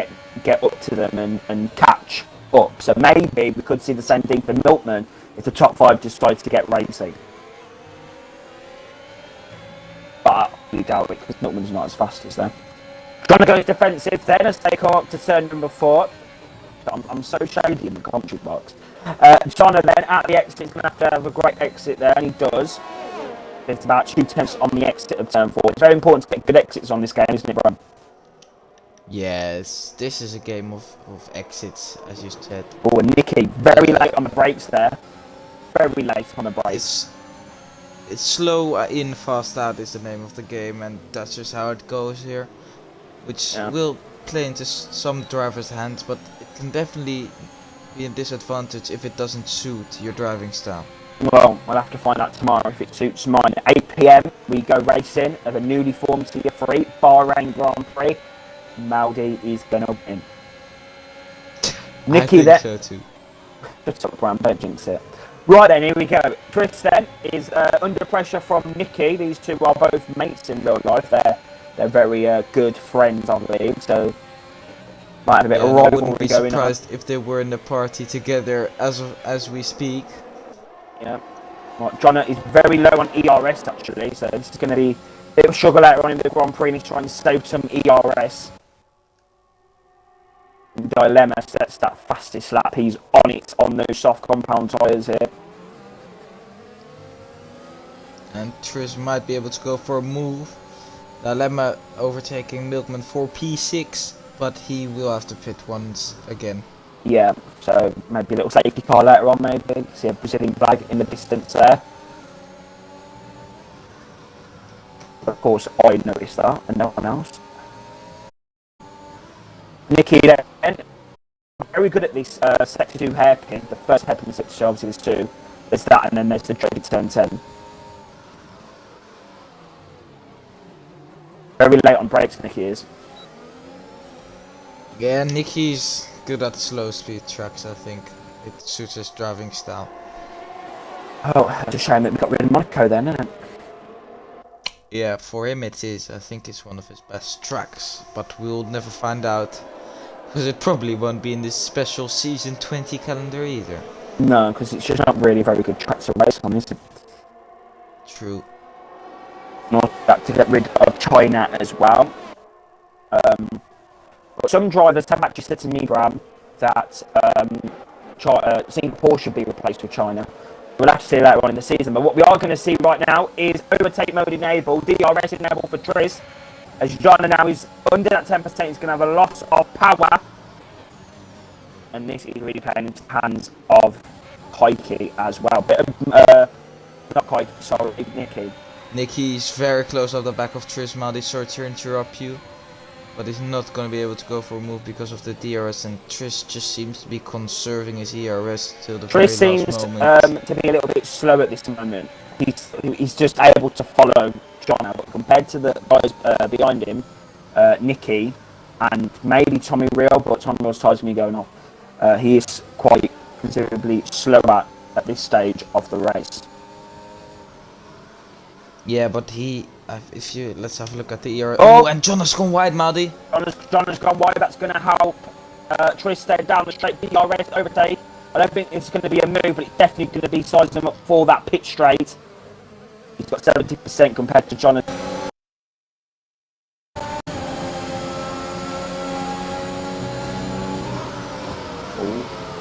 B: get up to them and catch up. So maybe we could see the same thing for Milkman if the top 5 decides to get racing. But we doubt it because Milkman's not as fast as them. Trying to go defensive then as they come up to turn number 4. I'm so shady in the commentary box. Jonna then at the exit is going to have a great exit there, and he does. It's about 2 tenths on the exit of turn 4. It's very important to get good exits on this game, isn't it, Brian?
A: Yes, this is a game of exits, as you said.
B: Oh, and Nicky, very late on the brakes there. Very late on the brakes.
A: It's slow in, fast out is the name of the game, and that's just how it goes here. Which will play into some drivers' hands, but it can definitely be a disadvantage if it doesn't suit your driving style.
B: Well, I'll have to find out tomorrow if it suits mine. At 8 PM, we go racing of a newly formed Tier 3, Bahrain Grand Prix. Maldi is going to win. Nicky
A: I think so too.
B: Just up around, don't jinx it. Right then, here we go. Chris then is under pressure from Nicky. These two are both mates in real life. They're very good friends, I believe. So might have a bit of
A: I
B: rivalry
A: wouldn't be
B: going on.
A: surprised if they were in the party together as we speak.
B: Yeah. Right, Jonna is very low on ERS actually, so this is going to be Bit of struggle later on in the Grand Prix, and he's trying to save some ERS. Dilemma sets that fastest lap. He's on it on those soft compound tyres here.
A: And Tris might be able to go for a move. Dilemma overtaking Milkman for P6, but he will have to pit once again.
B: Yeah, so maybe a little safety car later on, maybe. See a Brazilian flag in the distance there. Of course, I noticed that, and no one else. Nicky then, very good at this sector 2 hairpin. The first hairpin in sector 2, obviously there's 2. There's that, and then there's the dreaded turn 10. Very late on brakes, Nicky is.
A: Yeah, Nicky's good at slow speed tracks, I think. It suits his driving style.
B: Oh, it's a shame that we got rid of Monaco then, isn't it?
A: Yeah, for him it is. I think it's one of his best tracks, but we'll never find out. Because it probably won't be in this special season 20 calendar either.
B: No, because it's just not really a very good track to race on, is it?
A: True.
B: Not that to get rid of China as well. But some drivers have actually said to me, Bram, that Singapore should be replaced with China. We'll have to see later on in the season. But what we are going to see right now is overtake mode enabled, DRS enabled for Tris. As China now is under that 10%, he's going to have a loss of power. And this is really playing into the hands of Kaiki as well. Bit of, not Kaiki, sorry, Nicky.
A: Nicky's very close off the back of Tris Maldi, sorry to interrupt you. But he's not going to be able to go for a move because of the DRS, and Tris just seems to be conserving his ERS till the
B: Tris
A: very
B: seems
A: last moment.
B: to be a little bit slow at this moment. He's just able to follow John now, but compared to the guys behind him, Nicky and maybe Tommy Real, but Tommy Real's tyres me going off. He is quite considerably slower at this stage of the race.
A: Yeah, but let's have a look at the ERS.
B: Oh,
A: and John has gone wide, Maldi.
B: John has gone wide. That's going to help Tris stay down the straight. DRS overtake. I don't think it's going to be a move, but it's definitely going to be sizing him up for that pit straight. He's got 70% compared to John.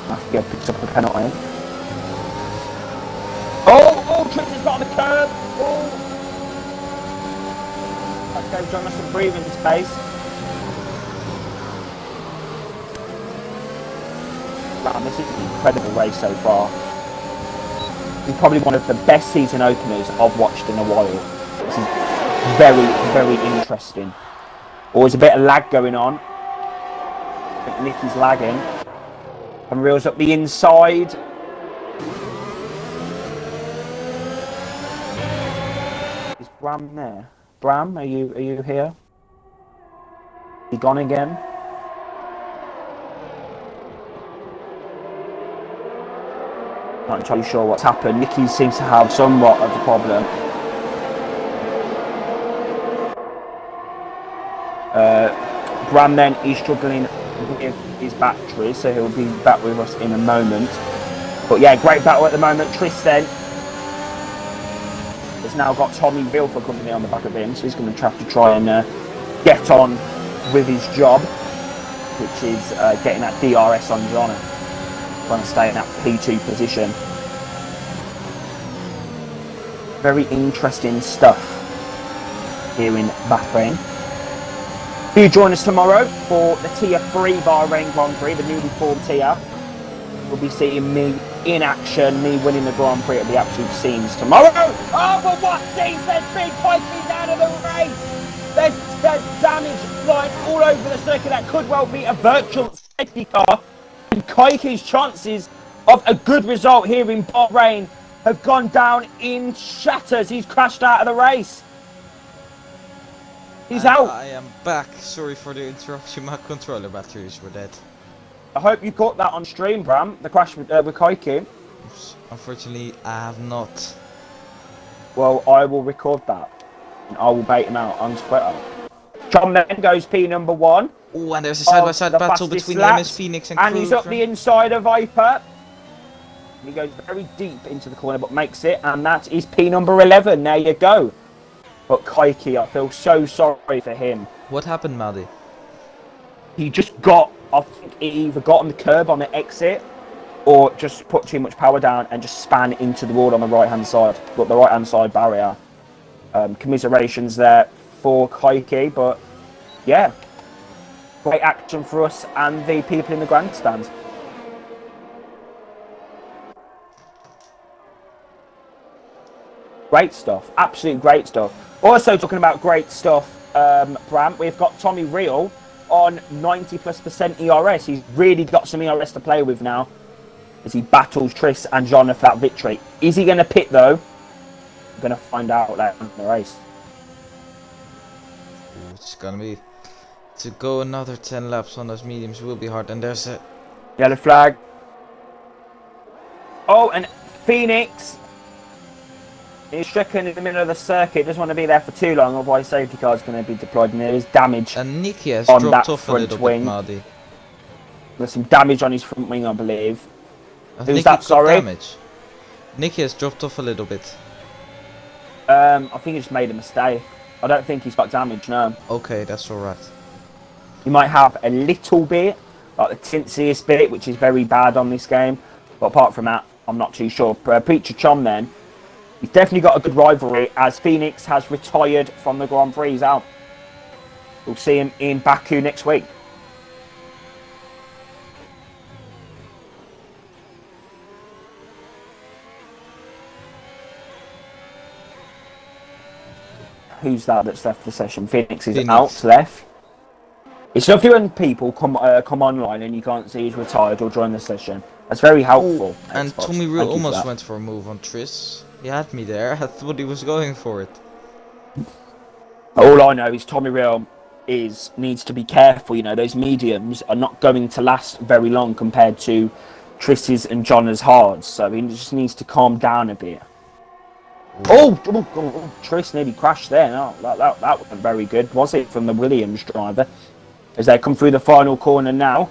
B: Mafia picks up a penalty. Oh, Tris has got on the curb. Oh. That gave John some breathing space. Man, this is an incredible race so far. It's probably one of the best season openers I've watched in a while. This is very, very interesting. Always a bit of lag going on. I think Nicky's lagging. And reels up the inside. Is Bram there? Bram, are you here? He gone again? Not entirely sure what's happened. Nicky seems to have somewhat of a problem. Bram then is struggling with his battery, so he'll be back with us in a moment. But yeah, great battle at the moment. Tris then has now got Tommy Real for company on the back of him, so he's going to have to try and get on with his job, which is getting that DRS on John, trying to stay in that P2 position. Very interesting stuff here in Bahrain. Do join us tomorrow for the Tier 3 Bahrain Grand Prix, the newly formed tier. We'll be seeing me in action, me winning the Grand Prix at the absolute scenes tomorrow. Oh, but what scenes? There's big Pikey's out of the race. There's damage flying all over the circuit. That could well be a virtual safety car. And Kaike's chances of a good result here in Bahrain have gone down in shatters. He's crashed out of the race. He's out.
A: I am back. Sorry for the interruption. My controller batteries were dead.
B: I hope you caught that on stream, Bram. The crash with Kaiki.
A: Unfortunately, I have not.
B: Well, I will record that. And I will bait him out on Twitter. John then goes P number 1.
A: Oh, and there's a side-by-side battle between MS Phoenix and Crew.
B: And he's up the inside of Viper. He goes very deep into the corner, but makes it. And that is P number 11. There you go. But Kaiki, I feel so sorry for him.
A: What happened, Maddie?
B: He just got, I think he either got on the curb on the exit or just put too much power down and just span into the wall on the right-hand side. Got the right-hand side barrier. Commiserations there for Kaiki, but yeah, great action for us and the people in the grandstands. Great stuff, absolute great stuff. Also talking about great stuff, Bram, we've got Tommy Real on 90+% ERS. He's really got some ERS to play with now as he battles Tris and John for that victory. Is he going to pit though? We're going to find out later in the race.
A: Ooh, it's gonna be to go another 10 laps on those mediums will be hard. And there's a
B: Yellow flag. Oh, and Phoenix is stricken in the middle of the circuit. Doesn't want to be there for too long, otherwise safety car is going to be deployed. And there is damage.
A: and Nicky has
B: on
A: dropped
B: that
A: off a
B: front
A: little
B: wing.
A: bit, Maddie.
B: There's some damage on his front wing, I believe.
A: Has
B: Who's
A: Nicky
B: that,
A: got
B: sorry?
A: damage? Nicky has dropped off a little bit.
B: I think he just made a mistake. I don't think he's got damage, no.
A: Okay, that's alright.
B: He might have a little bit, like the tinsiest bit, which is very bad on this game. But apart from that, I'm not too sure. Preacher Chom then, he's definitely got a good rivalry as Phoenix has retired from the Grand Prix. He's out. We'll see him in Baku next week. Who's that that's left the session? Phoenix is out, left. It's lovely when people come online and you can't see who's retired or join the session. That's very helpful.
A: Oh, and
B: Xbox.
A: Tommy Real
B: Thank you for
A: almost
B: that.
A: went for a move on Tris. He had me there. I thought he was going for it.
B: All I know is Tommy Real needs to be careful. You know, those mediums are not going to last very long compared to Tris's and Jonna's hards. So he just needs to calm down a bit. Oh, Tris nearly crashed there. No, that wasn't very good, was it, from the Williams driver? As they come through the final corner now.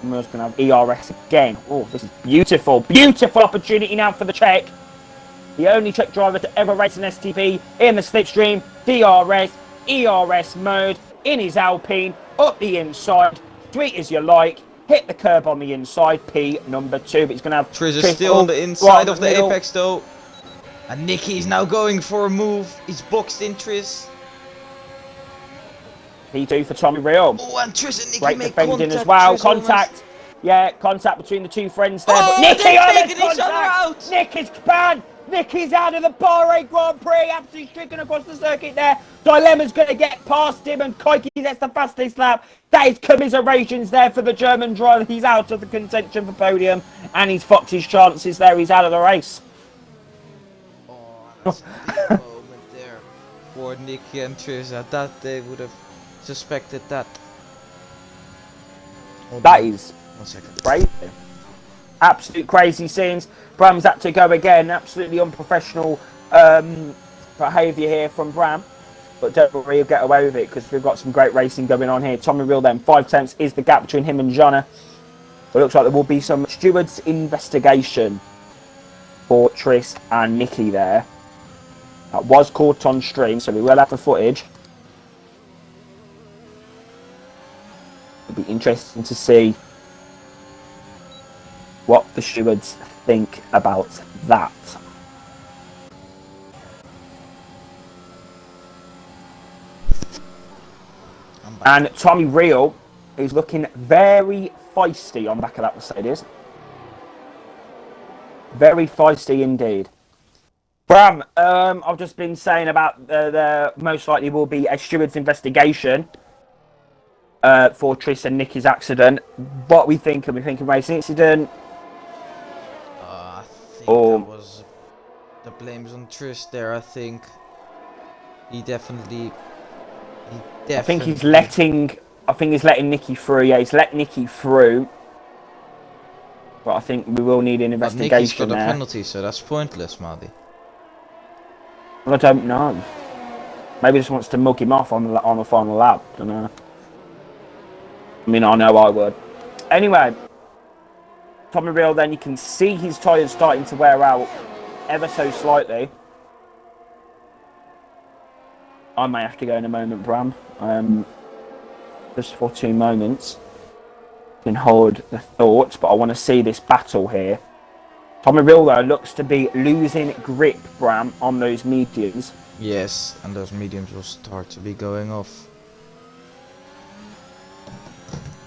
B: We're just going to have ERS again. Oh, this is beautiful. Beautiful opportunity now for the Czech. The only Czech driver to ever race an STB in the slipstream. DRS, ERS mode, in his Alpine, up the inside. Sweet as you like. Hit the curb on the inside, P number 2. But he's going to have
A: Tris is still on the inside
B: right
A: of the
B: middle.
A: apex though. And Nicky's now going for a move. He's boxed in Tris.
B: P2 for Tommy Real.
A: Oh, and Tris and Nicky
B: Great
A: make
B: defending
A: contact.
B: as well.
A: Tris
B: Contact.
A: almost-
B: Yeah, contact between the two friends there.
A: Oh,
B: but Nicky
A: they've
B: on
A: taken
B: the
A: each other
B: contact.
A: out.
B: Nicky's banned. Nicky's out of the Bahrain Grand Prix. Absolutely stricken across the circuit there. Dilemma's going to get past him and Kaiki gets the fastest lap. That is commiserations there for the German driver. He's out of the contention for podium and he's fucked his chances there. He's out of the race.
A: Oh, that's a big moment there for Nicky and Tris. I thought they would have suspected that. Hold
B: That
A: on.
B: is
A: 1 second.
B: crazy. Absolute crazy scenes. Bram's had to go again. Absolutely unprofessional behaviour here from Bram. But don't worry, he'll get away with it because we've got some great racing going on here. Tommy Real then, 5 tenths is the gap between him and Jonna. It looks like there will be some stewards investigation for Tris and Nicky there. That was caught on stream, so we will have the footage. It'll be interesting to see what the stewards think about that. And Tommy Real is looking very feisty on the back of that Mercedes. Very feisty indeed. Bram, I've just been saying about the most likely will be a steward's investigation for Tris and Nicky's accident. What we think? Are we thinking racing incident?
A: I think
B: Oh.
A: that was the blame's on Tris there. I think he definitely.
B: I think he's letting Nicky through. Yeah, he's let Nicky through. But I think we will need an
A: But Nicky's
B: investigation
A: got a
B: there.
A: penalty, so that's pointless, Maddie.
B: Well, I don't know. Maybe he just wants to mug him off on the final lap. I don't know. I mean, I know I would. Anyway, Tommy Real then, you can see his tyres starting to wear out ever so slightly. I may have to go in a moment, Bram. Just for 2 moments. Can hold the thoughts, but I want to see this battle here. Tommy Rill, though, looks to be losing grip, Bram, on those mediums.
A: Yes, and those mediums will start to be going off.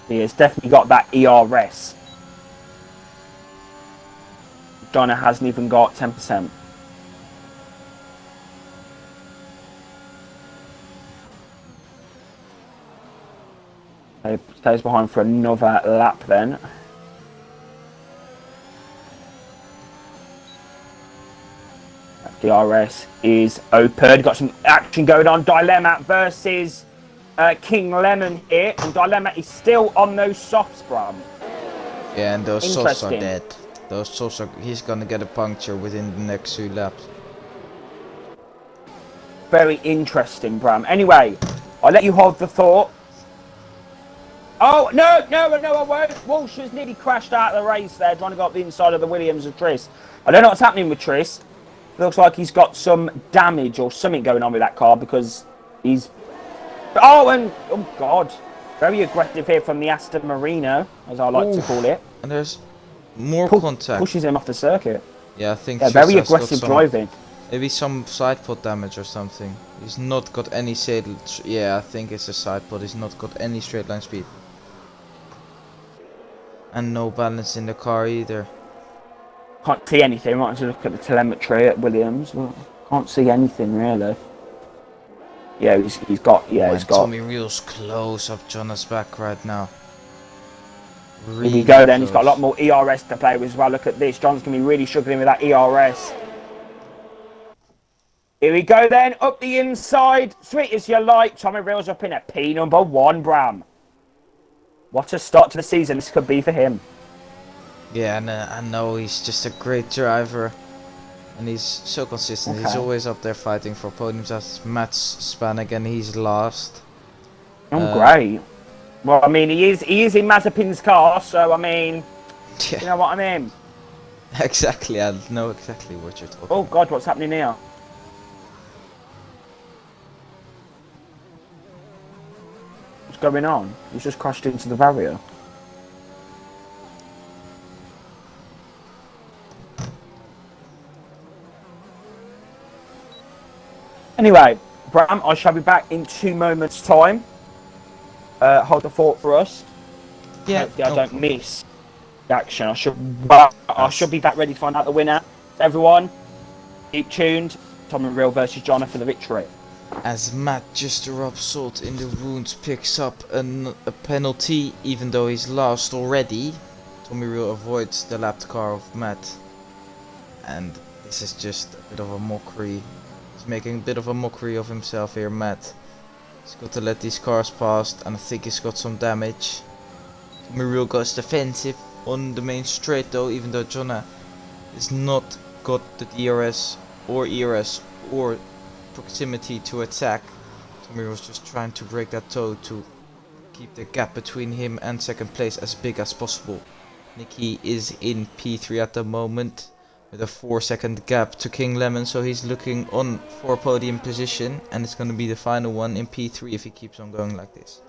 B: He has definitely got that ERS. Donna hasn't even got 10%. He stays behind for another lap then. DRS is open. Got some action going on. Dilemma versus King Lemon here. And Dilemma is still on those softs, Bram.
A: Yeah, and those softs are dead. Those softs are... He's gonna get a puncture within the next 2 laps.
B: Very interesting, Bram. Anyway, I'll let you hold the thought. Oh, no, I won't. Walsh has nearly crashed out of the race there, trying to go up the inside of the Williams of Tris. I don't know what's happening with Tris. Looks like he's got some damage or something going on with that car because he's... Oh, God. Very aggressive here from the Aston Marino, as I like to call it.
A: And there's more contact.
B: Pushes him off the circuit.
A: Yeah, I think...
B: Yeah, very aggressive driving.
A: Maybe some side pod damage or something. He's not got any yeah, I think it's a side pod. He's not got any straight line speed. And no balance in the car either.
B: Can't see anything. Might have to look at the telemetry at Williams. Well, can't see anything really. Yeah, he's got. Yeah, he's got.
A: Tommy Rill's close up Jonas back right now.
B: Really here we go then. He's got a lot more ERS to play with as well. Look at this. John's gonna be really struggling with that ERS. Here we go then. Up the inside. Sweet as you like. Tommy Rill's up in at P number 1, Bram. What a start to the season this could be for him.
A: Yeah, and I know he's just a great driver. And he's so consistent. Okay. He's always up there fighting for podiums. That's Matt's span again. He's last.
B: Great. Well, I mean, he is in Mazepin's car, so I mean, yeah. You know what I mean?
A: Exactly. I know exactly what you're talking about.
B: Oh, God, what's happening here? Going on? He's just crashed into the barrier. Anyway, Bram, I shall be back in 2 moments' time. Hold the fort for us.
A: Yeah.
B: Hopefully I don't miss the action. I should be back ready to find out the winner. Everyone, keep tuned. Tom and Real versus Jonna for the victory.
A: As Matt, just to rub salt in the wounds, picks up a penalty, even though he's last already. Tommy Real avoids the lapped car of Matt. And this is just a bit of a mockery. He's making a bit of a mockery of himself here, Matt. He's got to let these cars pass, and I think he's got some damage. Tommy Real goes defensive on the main straight though, even though Jonna has not got the DRS or ERS or proximity to attack. Tommy was just trying to break that toe to keep the gap between him and second place as big as possible. Nicky is in P3 at the moment with a 4-second gap to King Lemon, so he's looking on for podium position, and it's going to be the final one in P3 if he keeps on going like this.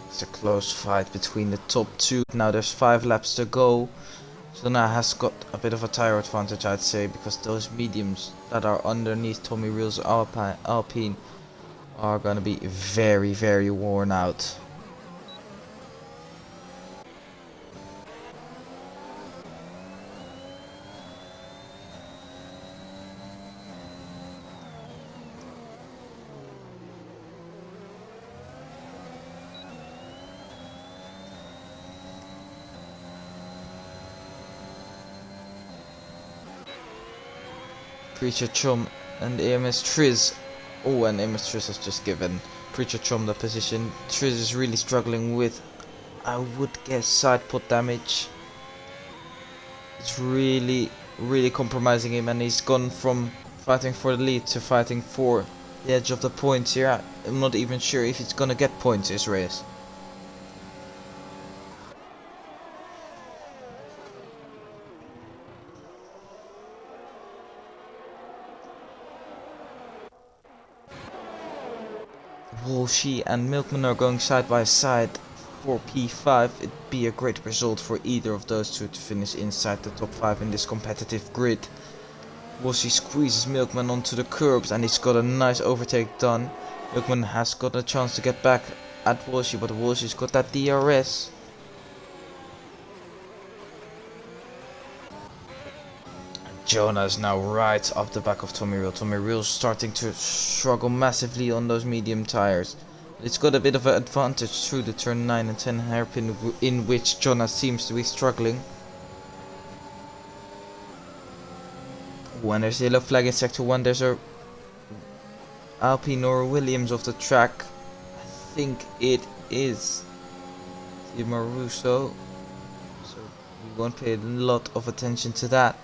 A: It's a close fight between the top 2. Now there's 5 laps to go. Jonna has got a bit of a tire advantage, I'd say, because those mediums that are underneath Tommy Reel's Alpine are gonna be very, very worn out. Preacher Chum and AMS Triz. Oh, and AMS Triz has just given Preacher Chum the position. Triz is really struggling with, I would guess, side pod damage. It's really, really compromising him, and he's gone from fighting for the lead to fighting for the edge of the points here. I'm not even sure if he's gonna get points this race. Walshy and Milkman are going side by side for P5. It'd be a great result for either of those two to finish inside the top 5 in this competitive grid. Walshy squeezes Milkman onto the curbs and he's got a nice overtake done. Milkman has got a chance to get back at Walshy, but Walshy's got that DRS. Jonah is now right up the back of Tommy Reel. Tommy Reel's starting to struggle massively on those medium tires. It's got a bit of an advantage through the turn 9 and 10 hairpin in which Jonah seems to be struggling. When there's a yellow flag in sector 1, there's a Alpine or Williams off the track. I think it is Timo Russo, so we won't pay a lot of attention to that.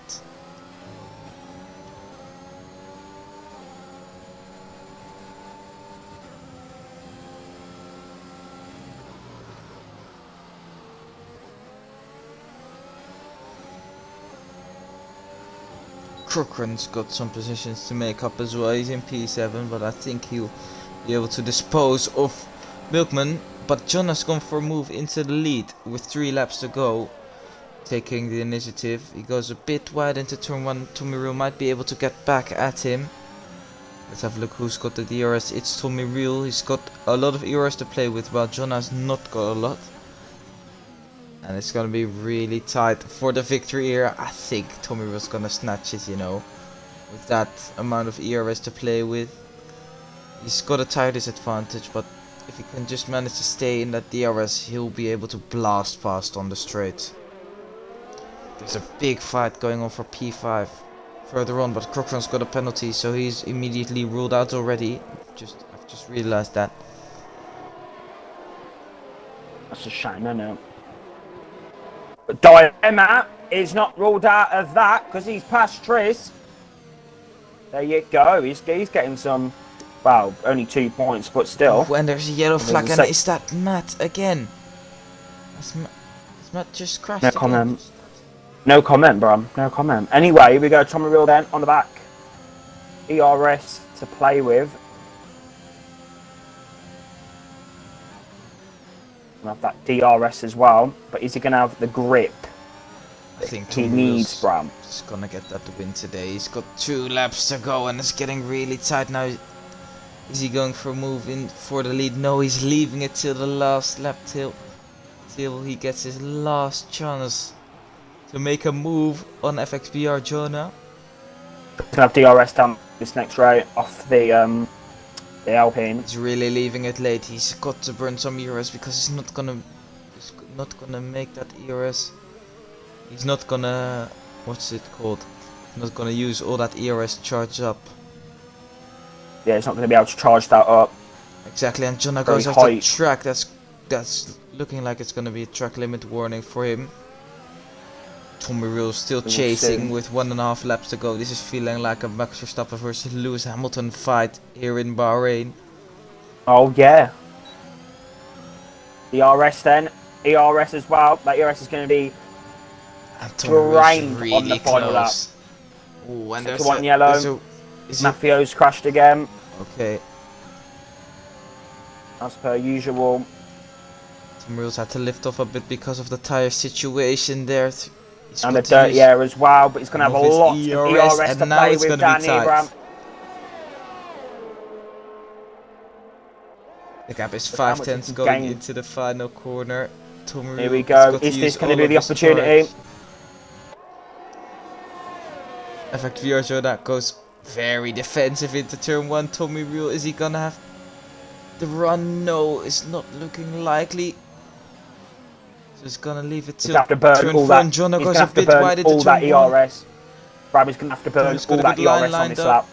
A: Cochran's got some positions to make up as well. He's in P7, but I think he'll be able to dispose of Milkman. But John has gone for a move into the lead with 3 laps to go, taking the initiative. He goes a bit wide into turn 1. Tommy Reel might be able to get back at him. Let's have a look who's got the DRS. It's Tommy Reel. He's got a lot of ERS to play with, while John has not got a lot. And it's gonna be really tight for the victory here. I think Tommy was gonna snatch it, you know, with that amount of ERS to play with. He's got a tire disadvantage, but if he can just manage to stay in that DRS, he'll be able to blast past on the straight. There's a big fight going on for P5 further on, but Cochran's got a penalty, so he's immediately ruled out already. I've just realized that.
B: That's a shame, isn't it? But Diana is not ruled out of that because he's past Tris. There you go. He's getting some, well, only 2 points, but still.
A: When there's a yellow flag, and is that Matt again? Has Matt just crashed
B: No
A: again?
B: comment. No comment, bro. No comment. Anyway, we go Tommy Reel then on the back. ERS to play with. We'll have that DRS as well, but is he going to have the grip
A: I think
B: he needs, Bram?
A: He's gonna get that win today. He's got 2 laps to go and it's getting really tight now. Is he going for a move in for the lead? No, he's leaving it till the last lap, till he gets his last chance to make a move on FXBR Jonah.
B: He's going to have DRS down this next row off the Alpine.
A: He's really leaving it late. He's got to burn some ERS because he's not gonna make that ERS. He's not gonna, what's it called? He's not gonna use all that ERS charge up.
B: Yeah, he's not going to be able to charge that up.
A: Exactly, and Jonah
B: Very
A: goes off the track. That's looking like it's gonna be a track limit warning for him. Tommy Reel still chasing with 1.5 laps to go. This is feeling like a Max Verstappen versus Lewis Hamilton fight here in Bahrain.
B: Oh yeah. ERS then. ERS as well. That ERS is going to be drained really on the final lap.
A: Ooh, and
B: there's one yellow. Mafio's crashed again.
A: Okay.
B: As per usual.
A: Tommy Reel's had to lift off a bit because of the tire situation there.
B: And the dirty air as well, but he's going to have a lot of ERS to play with, Danny Abraham.
A: The gap is 5/10 going into the final corner. Tommy Reel.
B: Here we go. Is this going to be the opportunity?
A: In fact, VR that goes very defensive into turn 1. Tommy Reel, is he going to have the run? No, it's not looking likely. Just gonna leave it till
B: turn 4.
A: Jonah goes a bit wide into
B: all that ERS. Bradley's gonna have to burn all that ERS on this lap.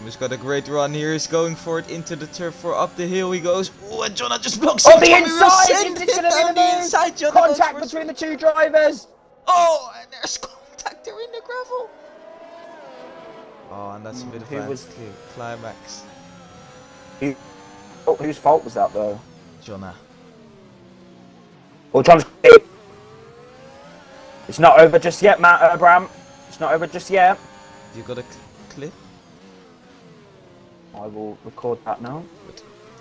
A: He's got a great run here. He's going for it into the turn 4. Up the hill he goes. Oh, and Jonah just blocks
B: on the inside. Is this gonna be the
A: inside?
B: Contact between the 2 drivers.
A: Oh, and there's contact there in the gravel. Oh, and that's a bit of a climax.
B: Whose fault was that though?
A: Jonah.
B: It's not over just yet, Matt Abraham. It's not over just yet.
A: You got a clip?
B: I will record that now.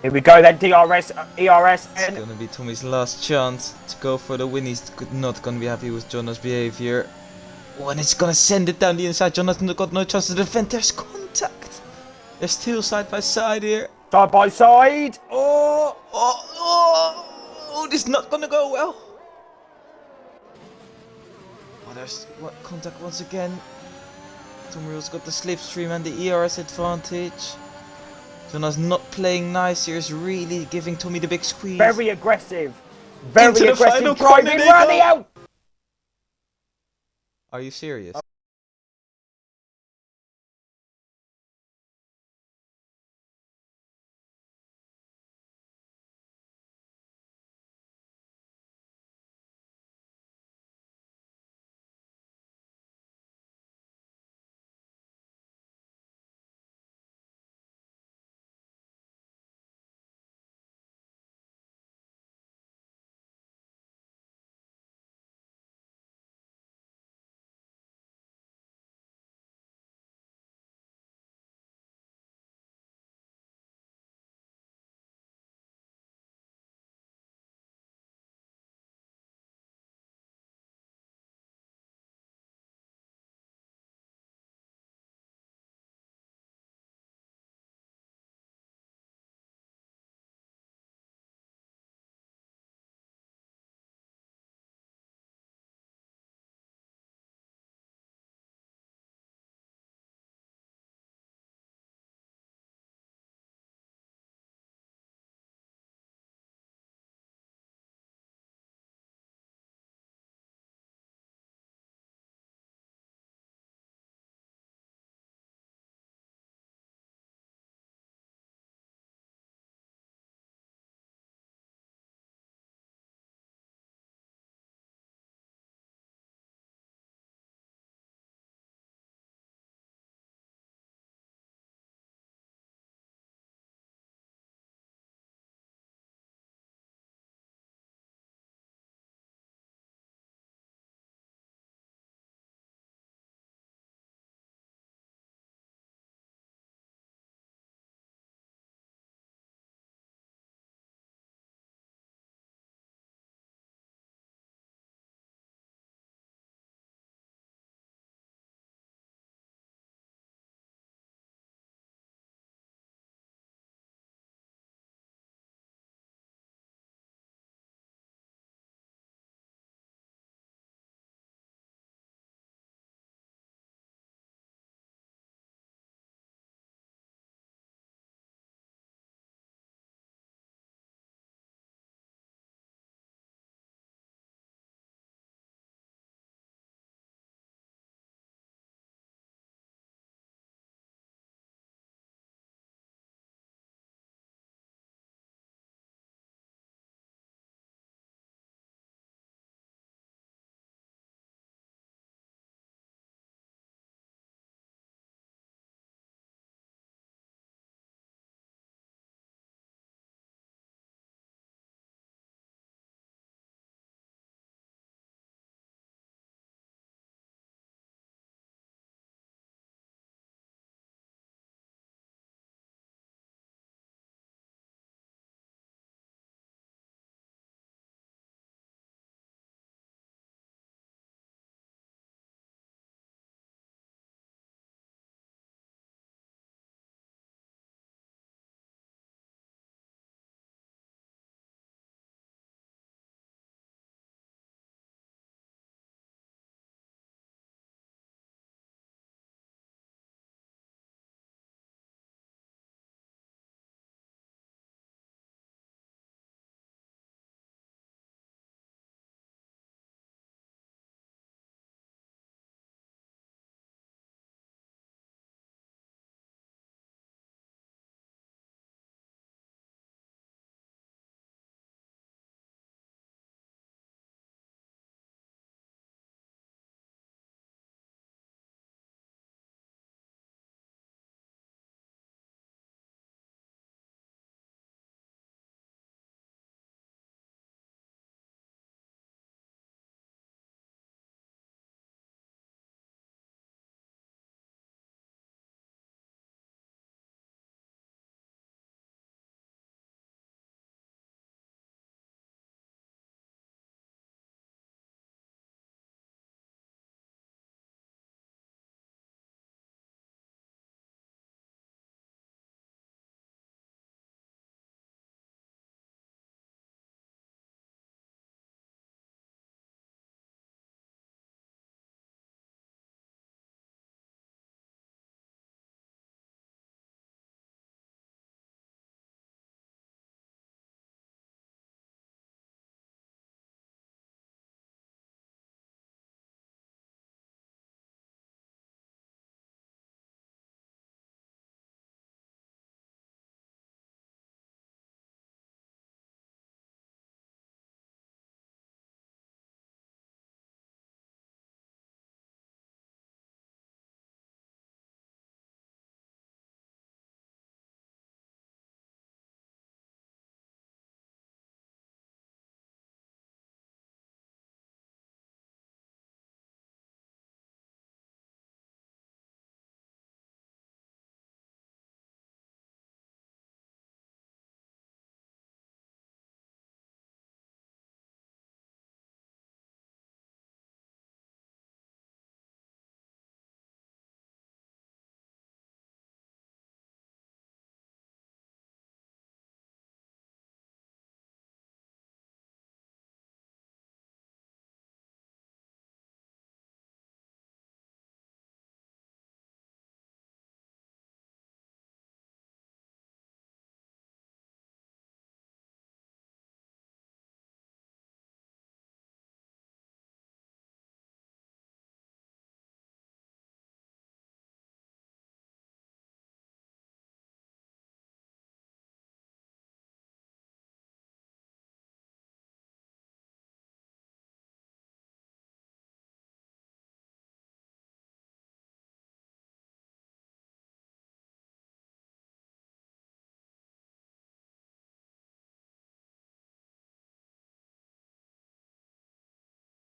B: Here we go then, ERS.
A: It's gonna be Tommy's last chance to go for the win. He's not gonna be happy with Jonas' behavior. Oh, and it's gonna send it down the inside. Jonas got no chance to defend. There's contact. They're still side by side here.
B: Side by side.
A: Oh, this is not gonna go well. Oh, there's contact once again. Tommy Reel's got the slipstream and the ERS advantage. Jonas not playing nice here, is really giving Tommy the big squeeze.
B: Very aggressive. Very
A: Into the
B: aggressive
A: final
B: driving
A: corner they
B: round
A: go.
B: the out.
A: Are you serious?